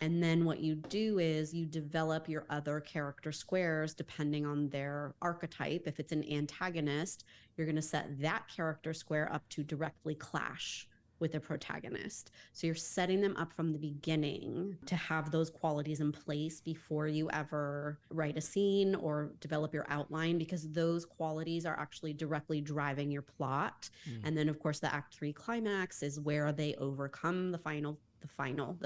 [SPEAKER 2] And then what you do is you develop your other character squares depending on their archetype. If it's an antagonist, you're going to set that character square up to directly clash with the protagonist. So you're setting them up from the beginning to have those qualities in place before you ever write a scene or develop your outline, because those qualities are actually directly driving your plot. And then of course the Act 3 climax is where they overcome the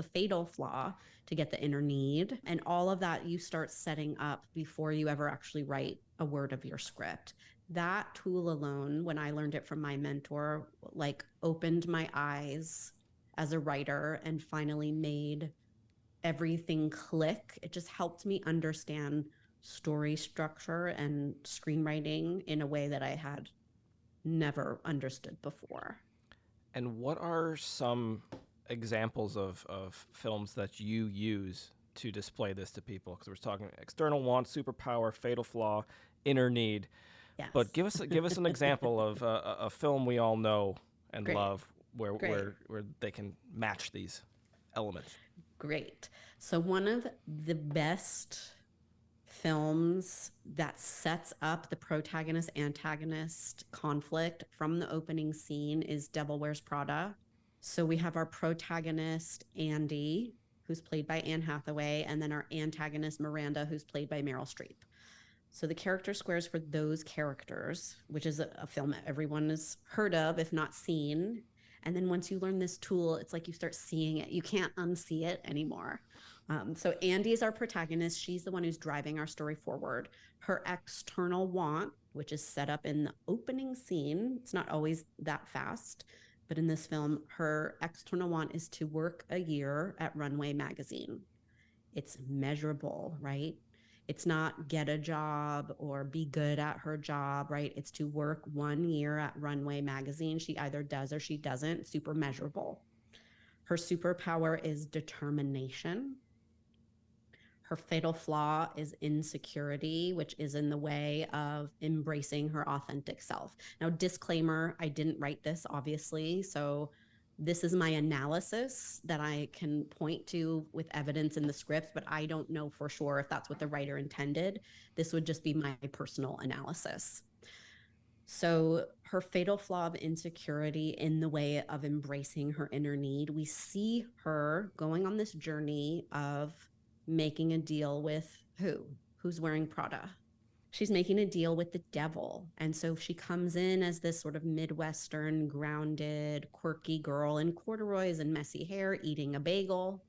[SPEAKER 2] fatal flaw to get the inner need. And all of that you start setting up before you ever actually write a word of your script. That tool alone, when I learned it from my mentor, opened my eyes as a writer and finally made everything click. It just helped me understand story structure and screenwriting in a way that I had never understood before.
[SPEAKER 1] And what are some examples of films that you use to display this to people? Because we're talking external want, superpower, fatal flaw, inner need.
[SPEAKER 2] Yes.
[SPEAKER 1] But give us an example of a film we all know and
[SPEAKER 2] Great.
[SPEAKER 1] love where they can match these elements.
[SPEAKER 2] Great. So one of the best films that sets up the protagonist antagonist conflict from the opening scene is Devil Wears Prada. So we have our protagonist Andy, who's played by Anne Hathaway, and then our antagonist Miranda, who's played by Meryl Streep. So the character squares for those characters, which is a film that everyone has heard of, if not seen. And then once you learn this tool, it's like you start seeing it. You can't unsee it anymore. So Andy is our protagonist. She's the one who's driving our story forward. Her external want, which is set up in the opening scene, it's not always that fast, but in this film, her external want is to work a year at Runway magazine. It's measurable, right? It's not get a job or be good at her job, right? It's to work 1 year at Runway magazine. She either does or she doesn't. Super measurable. Her superpower is determination. Her fatal flaw is insecurity, which is in the way of embracing her authentic self. Now, disclaimer, I didn't write this, obviously. So this is my analysis that I can point to with evidence in the script, but I don't know for sure if that's what the writer intended. This would just be my personal analysis. So her fatal flaw of insecurity in the way of embracing her inner need, we see her going on this journey of making a deal with who's wearing Prada. She's making a deal with the devil. And so she comes in as this sort of Midwestern, grounded, quirky girl in corduroys and messy hair, eating a bagel.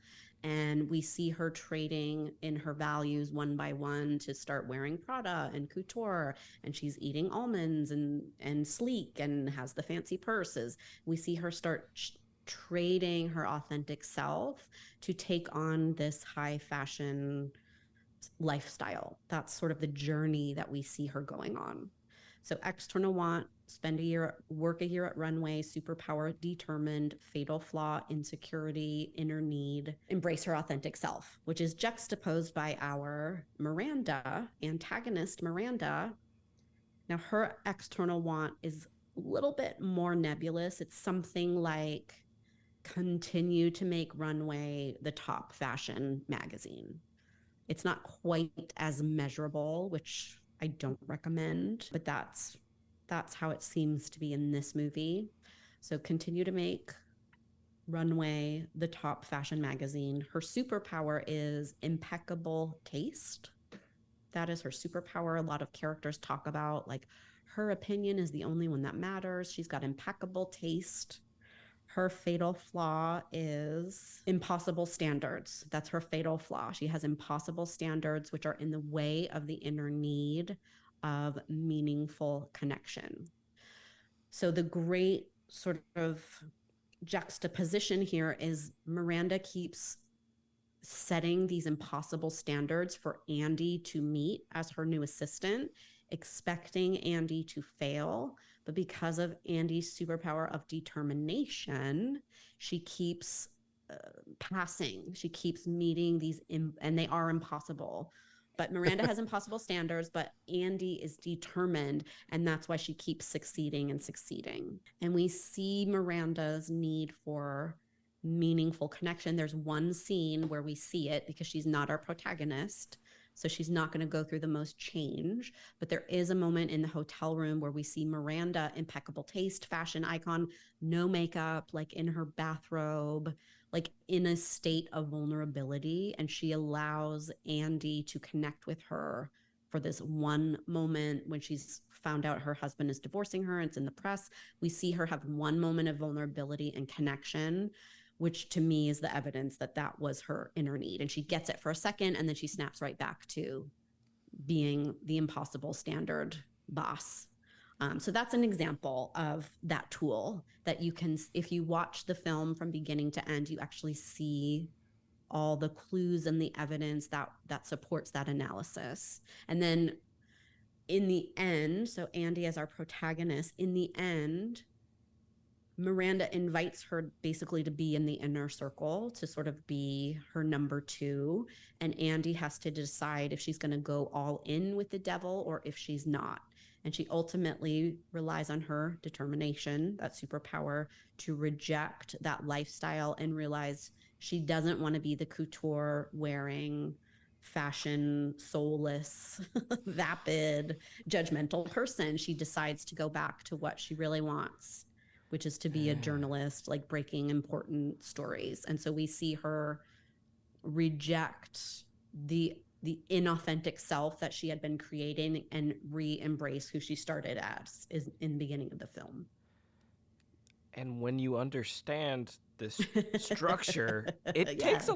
[SPEAKER 2] And we see her trading in her values one by one to start wearing Prada and couture. And she's eating almonds and sleek and has the fancy purses. We see her start trading her authentic self to take on this high fashion lifestyle. That's sort of the journey that we see her going on. So external want, spend a year, work a year at Runway, superpower, determined, fatal flaw, insecurity, inner need, embrace her authentic self, which is juxtaposed by our Miranda, antagonist Miranda. Now her external want is a little bit more nebulous. It's something like continue to make Runway the top fashion magazine. It's not quite as measurable, which I don't recommend, but that's how it seems to be in this movie. So continue to make Runway the top fashion magazine. Her superpower is impeccable taste. That is her superpower. A lot of characters talk about like her opinion is the only one that matters. She's got impeccable taste. Her fatal flaw is impossible standards. That's her fatal flaw. She has impossible standards, which are in the way of the inner need of meaningful connection. So the great sort of juxtaposition here is Miranda keeps setting these impossible standards for Andy to meet as her new assistant, expecting Andy to fail. But because of Andy's superpower of determination, she keeps passing. She keeps meeting these, and they are impossible. But Miranda has impossible standards, but Andy is determined, and that's why she keeps succeeding and succeeding. And we see Miranda's need for meaningful connection. There's one scene where we see it because she's not our protagonist. So she's not going to go through the most change. But there is a moment in the hotel room where we see Miranda, impeccable taste, fashion icon, no makeup, like in her bathrobe, like in a state of vulnerability. And she allows Andy to connect with her for this one moment when she's found out her husband is divorcing her. It's in the press. We see her have one moment of vulnerability and connection, which to me is the evidence that that was her inner need. And she gets it for a second, and then she snaps right back to being the impossible standard boss. So that's an example of that tool that you can, if you watch the film from beginning to end, you actually see all the clues and the evidence that supports that analysis. And then in the end, so Andy as our protagonist, in the end, Miranda invites her basically to be in the inner circle, to sort of be her number two. And Andy has to decide if she's going to go all in with the devil or if she's not. And she ultimately relies on her determination, that superpower, to reject that lifestyle and realize she doesn't want to be the couture wearing, fashion soulless, vapid, judgmental person. She decides to go back to what she really wants, which is to be a journalist, like breaking important stories. And so we see her reject the inauthentic self that she had been creating and re-embrace who she started as is in the beginning of the film.
[SPEAKER 1] And when you understand this structure, it
[SPEAKER 2] Yes.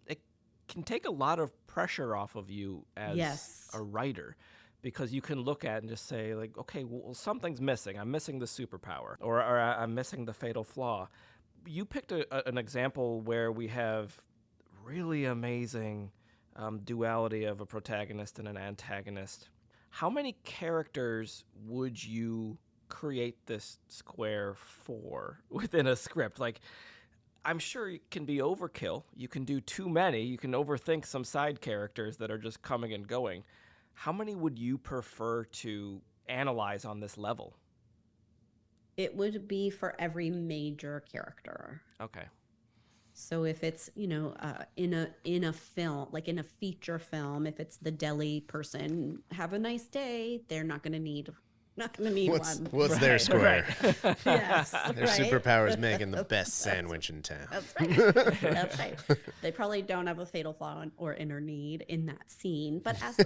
[SPEAKER 1] it can take a lot of pressure off of you as
[SPEAKER 2] Yes.
[SPEAKER 1] a writer, because you can look at it and just say, like, okay, well, something's missing. I'm missing the superpower, or I'm missing the fatal flaw. You picked an example where we have really amazing duality of a protagonist and an antagonist. How many characters would you create this square for within a script? Like, I'm sure it can be overkill. You can do too many. You can overthink some side characters that are just coming and going. How many would you prefer to analyze on this level?
[SPEAKER 2] It would be for every major character.
[SPEAKER 1] Okay.
[SPEAKER 2] So if it's, in a film, like in a feature film, if it's the deli person, have a nice day, they're not going to need one.
[SPEAKER 3] What's their square?
[SPEAKER 1] Right.
[SPEAKER 2] Yes.
[SPEAKER 3] Their superpower is making the best sandwich in town.
[SPEAKER 2] That's right. That's right. They probably don't have a fatal flaw or inner need in that scene. But as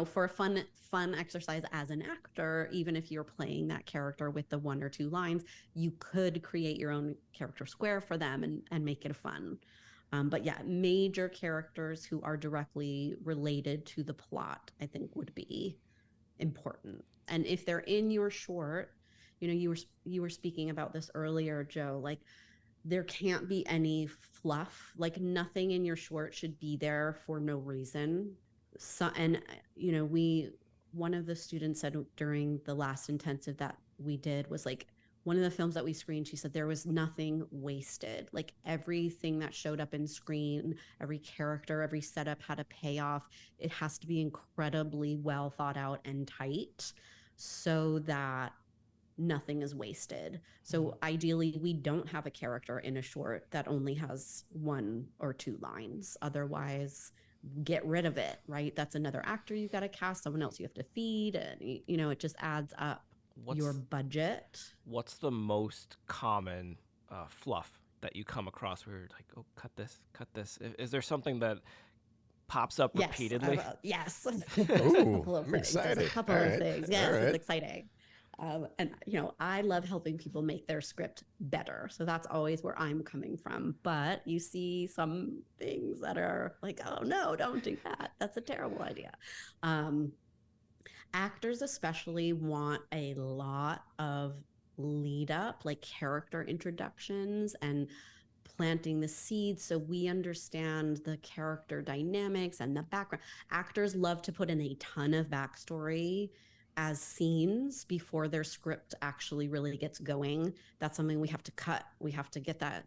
[SPEAKER 2] for a fun exercise as an actor, even if you're playing that character with the one or two lines, you could create your own character square for them and make it fun. But yeah, major characters who are directly related to the plot, I think, would be important. And if they're in your short, you were speaking about this earlier, Joe, like there can't be any fluff, like nothing in your short should be there for no reason. So, and one of the students said during the last intensive that we did was like, one of the films that we screened, she said there was nothing wasted. Like everything that showed up in screen, every character, every setup had a payoff. It has to be incredibly well thought out and tight so that nothing is wasted. So ideally, we don't have a character in a short that only has one or two lines. Otherwise, get rid of it, right? That's another actor you got to cast, someone else you have to feed, and it just adds up your budget.
[SPEAKER 1] What's the most common fluff that you come across where you're like, oh, cut this? Is there something that pops up repeatedly?
[SPEAKER 2] Yes.
[SPEAKER 3] Ooh, I'm excited.
[SPEAKER 2] There's a couple of things. Yes, right. It's exciting. And I love helping people make their script better. So that's always where I'm coming from. But you see some things that are like, oh no, don't do that. That's a terrible idea. Actors especially want a lot of lead up, like character introductions and planting the seeds so we understand the character dynamics and the background. Actors love to put in a ton of backstory as scenes before their script actually really gets going. That's something we have to cut. We have to get that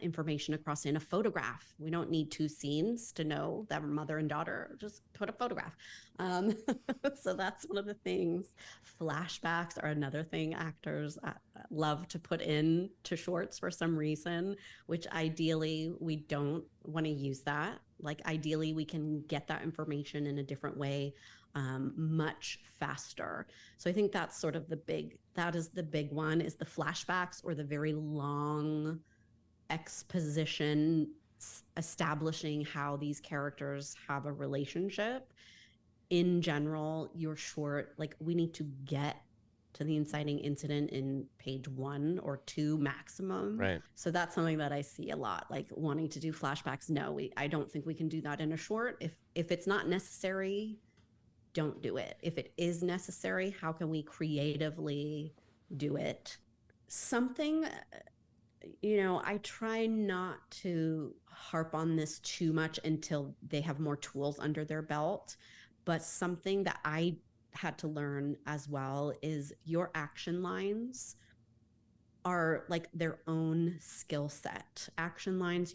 [SPEAKER 2] information across in a photograph. We don't need two scenes to know that mother and daughter. Just put a photograph. So that's one of the things. Flashbacks are another thing actors love to put in to shorts for some reason, which ideally we don't want to use that. Like ideally we can get that information in a different way much faster. So I think that's sort of the big one, is the flashbacks or the very long exposition establishing how these characters have a relationship. In general, your short, like we need to get to the inciting incident in page 1 or 2 maximum.
[SPEAKER 3] Right.
[SPEAKER 2] So that's something that I see a lot, like wanting to do flashbacks. No, I don't think we can do that in a short. If it's not necessary, don't do it. If it is necessary, how can we creatively do it? Something, I try not to harp on this too much until they have more tools under their belt. But something that I had to learn as well is your action lines are like their own skill set. Action lines,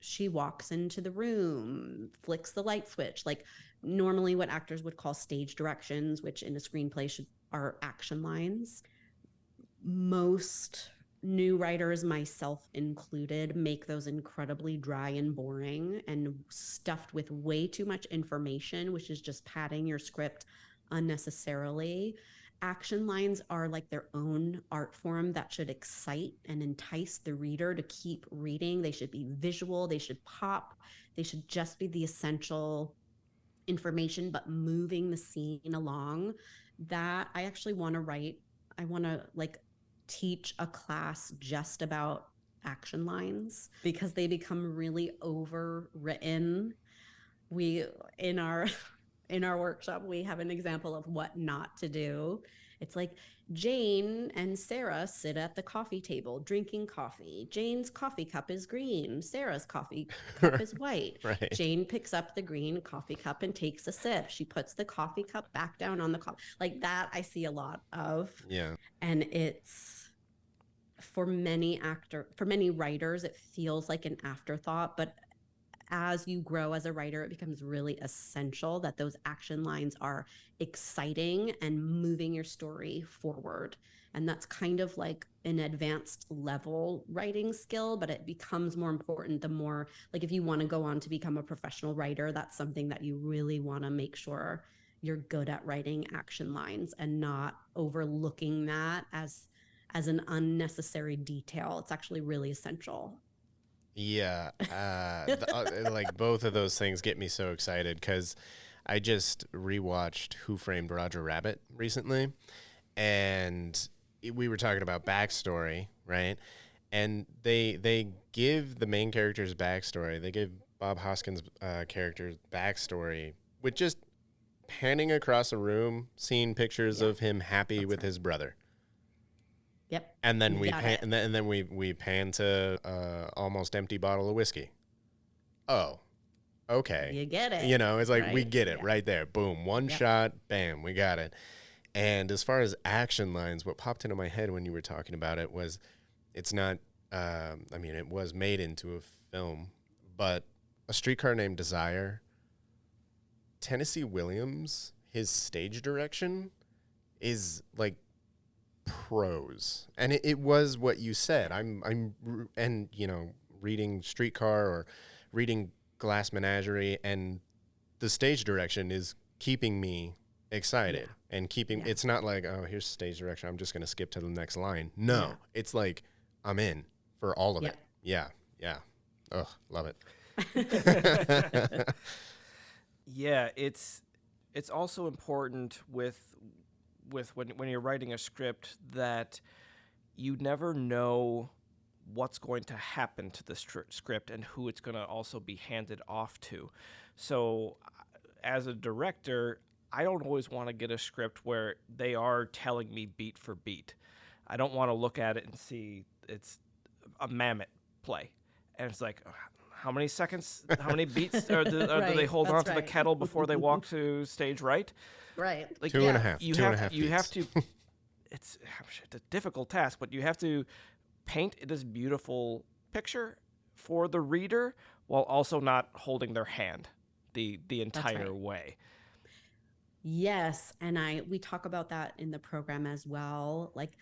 [SPEAKER 2] she walks into the room, flicks the light switch. Like normally what actors would call stage directions, which in a screenplay are action lines. Most new writers, myself included, make those incredibly dry and boring and stuffed with way too much information, which is just padding your script unnecessarily. Action lines are like their own art form that should excite and entice the reader to keep reading. They should be visual, they should pop, they should just be the essential information, but moving the scene along. That I actually want to write. I want to like teach a class just about action lines because they become really overwritten. We in our workshop, we have an example of what not to do. It's like Jane and Sarah sit at the coffee table drinking coffee. Jane's coffee cup is green. Sarah's coffee cup is white.
[SPEAKER 3] Right.
[SPEAKER 2] Jane picks up the green coffee cup and takes a sip. She puts the coffee cup back down on the coffee. Like that, I see a lot of.
[SPEAKER 3] Yeah.
[SPEAKER 2] And it's for many writers, it feels like an afterthought, but as you grow as a writer, it becomes really essential that those action lines are exciting and moving your story forward. And that's kind of like an advanced level writing skill, but it becomes more important the more, like if you want to go on to become a professional writer, that's something that you really want to make sure you're good at writing action lines and not overlooking that as an unnecessary detail. It's actually really essential.
[SPEAKER 3] Yeah, like both of those things get me so excited because I just rewatched Who Framed Roger Rabbit recently, and we were talking about backstory, right? And they give the main character's backstory. They give Bob Hoskins' character's backstory with just panning across a room, seeing pictures of him happy with his brother.
[SPEAKER 2] Yep.
[SPEAKER 3] And then we pan to almost empty bottle of whiskey. Oh, okay.
[SPEAKER 2] You get it.
[SPEAKER 3] You know, it's like
[SPEAKER 2] right?
[SPEAKER 3] we get it right there. Boom, one shot, bam, we got it. And as far as action lines, what popped into my head when you were talking about it was, it's not. I mean, it was made into a film, but A Streetcar Named Desire. Tennessee Williams, his stage direction is like prose, and it was what you said. And you know, reading Streetcar or reading Glass Menagerie, and the stage direction is keeping me excited and keeping. It's not like, oh, here's stage direction, I'm just gonna skip to the next line. No, it's like I'm in for all of it. Yeah. Ugh, love it.
[SPEAKER 1] Yeah, it's also important with when you're writing a script that you never know what's going to happen to the script and who it's going to also be handed off to. So as a director, I don't always want to get a script where they are telling me beat for beat. I don't want to look at it and see it's a Mammoth play. And it's like, how many seconds, how many beats do they hold on to the kettle before they walk to stage right?
[SPEAKER 2] Right.
[SPEAKER 1] Like,
[SPEAKER 3] two and a half
[SPEAKER 1] you
[SPEAKER 3] beats.
[SPEAKER 1] have to, it's a difficult task, but you have to paint this beautiful picture for the reader while also not holding their hand the entire way.
[SPEAKER 2] Yes, and we talk about that in the program as well. Like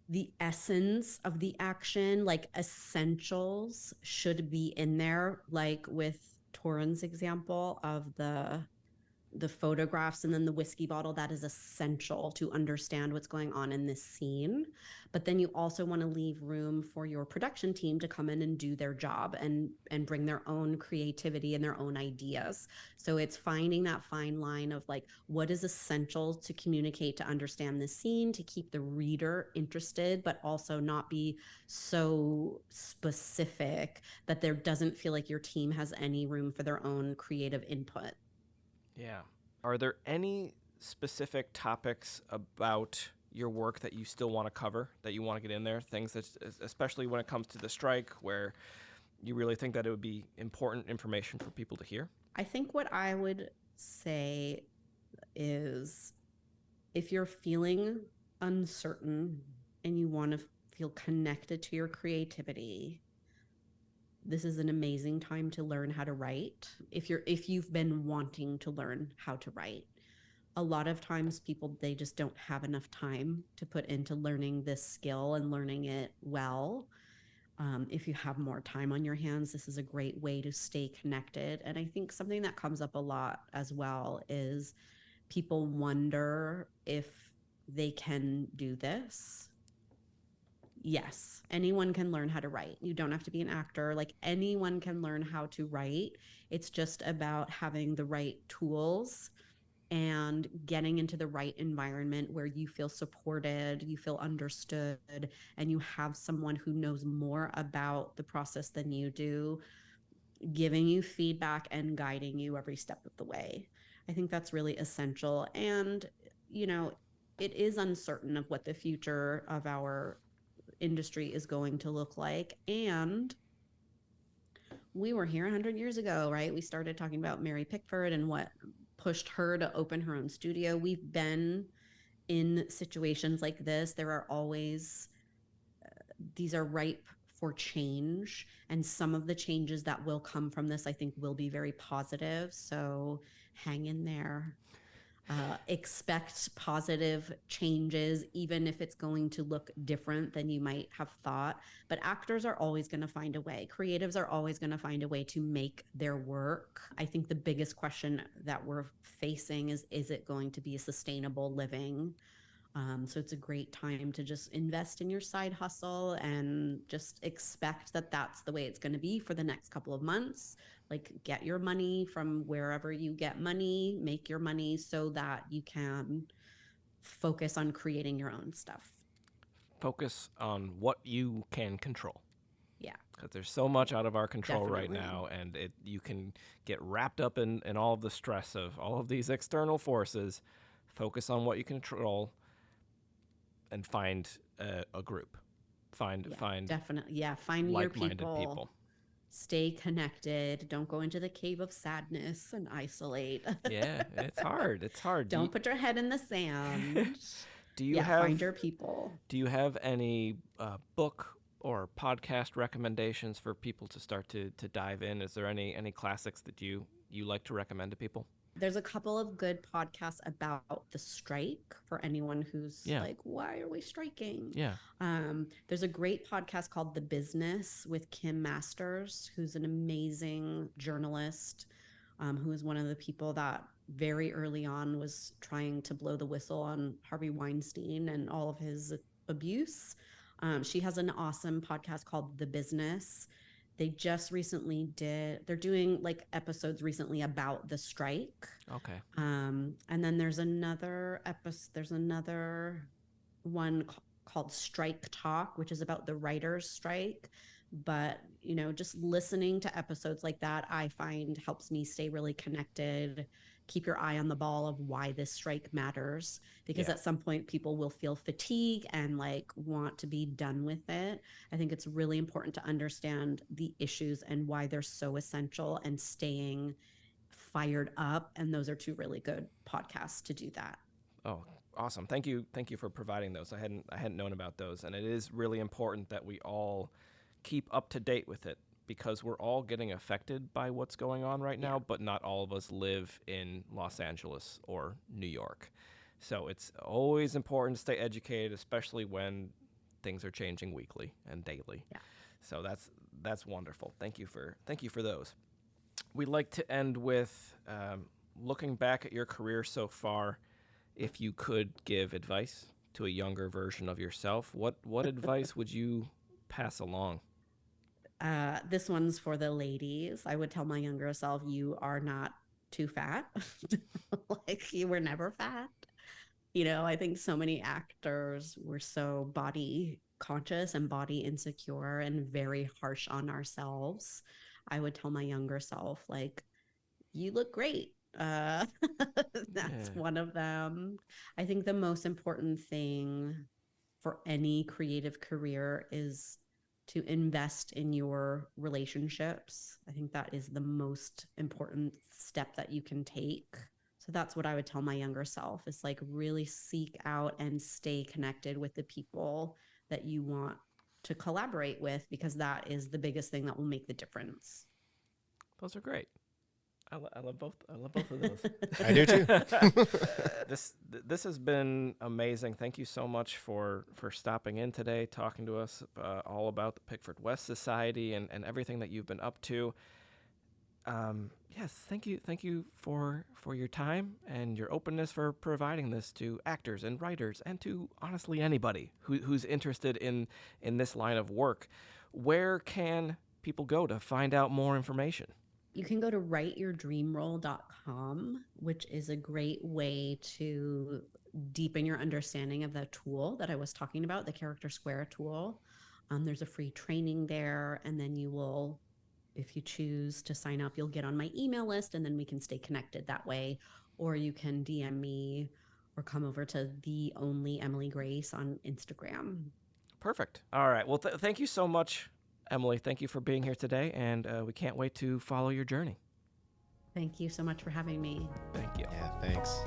[SPEAKER 2] the essence of the action, like essentials should be in there, like with Torin's example of the photographs and then the whiskey bottle. That is essential to understand what's going on in this scene. But then you also want to leave room for your production team to come in and do their job and bring their own creativity and their own ideas. So it's finding that fine line of like, what is essential to communicate, to understand the scene, to keep the reader interested, but also not be so specific that there doesn't feel like your team has any room for their own creative input.
[SPEAKER 1] Yeah. Are there any specific topics about your work that you still want to cover, that you want to get in there? Things that, especially when it comes to the strike, where you really think that it would be important information for people to hear?
[SPEAKER 2] I think what I would say is if you're feeling uncertain and you want to feel connected to your creativity, This is an amazing time to learn how to write. If you've been wanting to learn how to write, a lot of times people, they just don't have enough time to put into learning this skill and learning it well. If you have more time on your hands, this is a great way to stay connected. And I think something that comes up a lot as well is people wonder if they can do this. Yes, anyone can learn how to write. You don't have to be an actor. Like, anyone can learn how to write. It's just about having the right tools and getting into the right environment where you feel supported, you feel understood, and you have someone who knows more about the process than you do, giving you feedback and guiding you every step of the way. I think that's really essential. And, you know, it is uncertain of what the future of our industry is going to look like. And we were here 100 years ago, right? We started talking about Mary Pickford and what pushed her to open her own studio. We've been in situations like this. There are always, these are ripe for change. And some of the changes that will come from this, I think, will be very positive. So hang in there. Expect positive changes, even if it's going to look different than you might have thought. But actors are always going to find a way. Creatives are always going to find a way to make their work. I think the biggest question that we're facing is it going to be a sustainable living? So it's a great time to just invest in your side hustle and just expect that that's the way it's going to be for the next couple of months. Like, get your money from wherever you get money, make your money so that you can focus on creating your own stuff.
[SPEAKER 1] Focus on what you can control.
[SPEAKER 2] Yeah.
[SPEAKER 1] Because there's so much out of our control
[SPEAKER 2] Definitely.
[SPEAKER 1] right now, and you can get wrapped up in all of the stress of all of these external forces. Focus on what you can control and find a group. Find
[SPEAKER 2] definitely. Yeah. Find
[SPEAKER 1] like-minded
[SPEAKER 2] your
[SPEAKER 1] people.
[SPEAKER 2] Stay connected. Don't go into the cave of sadness and isolate.
[SPEAKER 1] Yeah, it's hard. It's hard.
[SPEAKER 2] Don't put your head in the sand.
[SPEAKER 1] Find
[SPEAKER 2] your people.
[SPEAKER 1] Do you have any book or podcast recommendations for people to start to dive in? Is there any classics that you like to recommend to people?
[SPEAKER 2] There's a couple of good podcasts about the strike for anyone who's like, why are we striking?
[SPEAKER 1] Yeah.
[SPEAKER 2] There's a great podcast called The Business with Kim Masters, who's an amazing journalist, who is one of the people that very early on was trying to blow the whistle on Harvey Weinstein and all of his abuse. She has an awesome podcast called The Business. They just recently they're doing like episodes recently about the strike.
[SPEAKER 1] Okay.
[SPEAKER 2] And then there's another one called Strike Talk, which is about the writers' strike. But, just listening to episodes like that, I find helps me stay really connected, keep your eye on the ball of why this strike matters, because at some point people will feel fatigue and like want to be done with it. I think it's really important to understand the issues and why they're so essential and staying fired up. And those are two really good podcasts to do that.
[SPEAKER 1] Oh, awesome. Thank you for providing those. I hadn't known about those. And it is really important that we all keep up to date with it, because we're all getting affected by what's going on right now, but not all of us live in Los Angeles or New York. So it's always important to stay educated, especially when things are changing weekly and daily. Yeah. So that's wonderful. Thank you for those. We'd like to end with looking back at your career so far. If you could give advice to a younger version of yourself, what advice would you pass along?
[SPEAKER 2] This one's for the ladies. I would tell my younger self, you are not too fat. Like, you were never fat. I think so many actors were so body conscious and body insecure and very harsh on ourselves. I would tell my younger self, like, you look great. That's one of them. I think the most important thing for any creative career is to invest in your relationships. I think that is the most important step that you can take. So that's what I would tell my younger self, is like, really seek out and stay connected with the people that you want to collaborate with, because that is the biggest thing that will make the difference.
[SPEAKER 1] Those are great. I love both. I love both of those.
[SPEAKER 3] I do too.
[SPEAKER 1] This has been amazing. Thank you so much for stopping in today, talking to us all about the Pickford West Society and everything that you've been up to. Yes, thank you for your time and your openness for providing this to actors and writers and to honestly anybody who's interested in this line of work. Where can people go to find out more information?
[SPEAKER 2] You can go to writeyourdreamrole.com, which is a great way to deepen your understanding of the tool that I was talking about, the Character Square tool. There's a free training there, and then you will, if you choose to sign up, you'll get on my email list, and then we can stay connected that way. Or you can DM me or come over to The Only Emily Grace on Instagram.
[SPEAKER 1] Perfect. All right. Well, thank you so much, Emily. Thank you for being here today, and we can't wait to follow your journey.
[SPEAKER 2] Thank you so much for having me.
[SPEAKER 1] Thank you.
[SPEAKER 3] Yeah, thanks.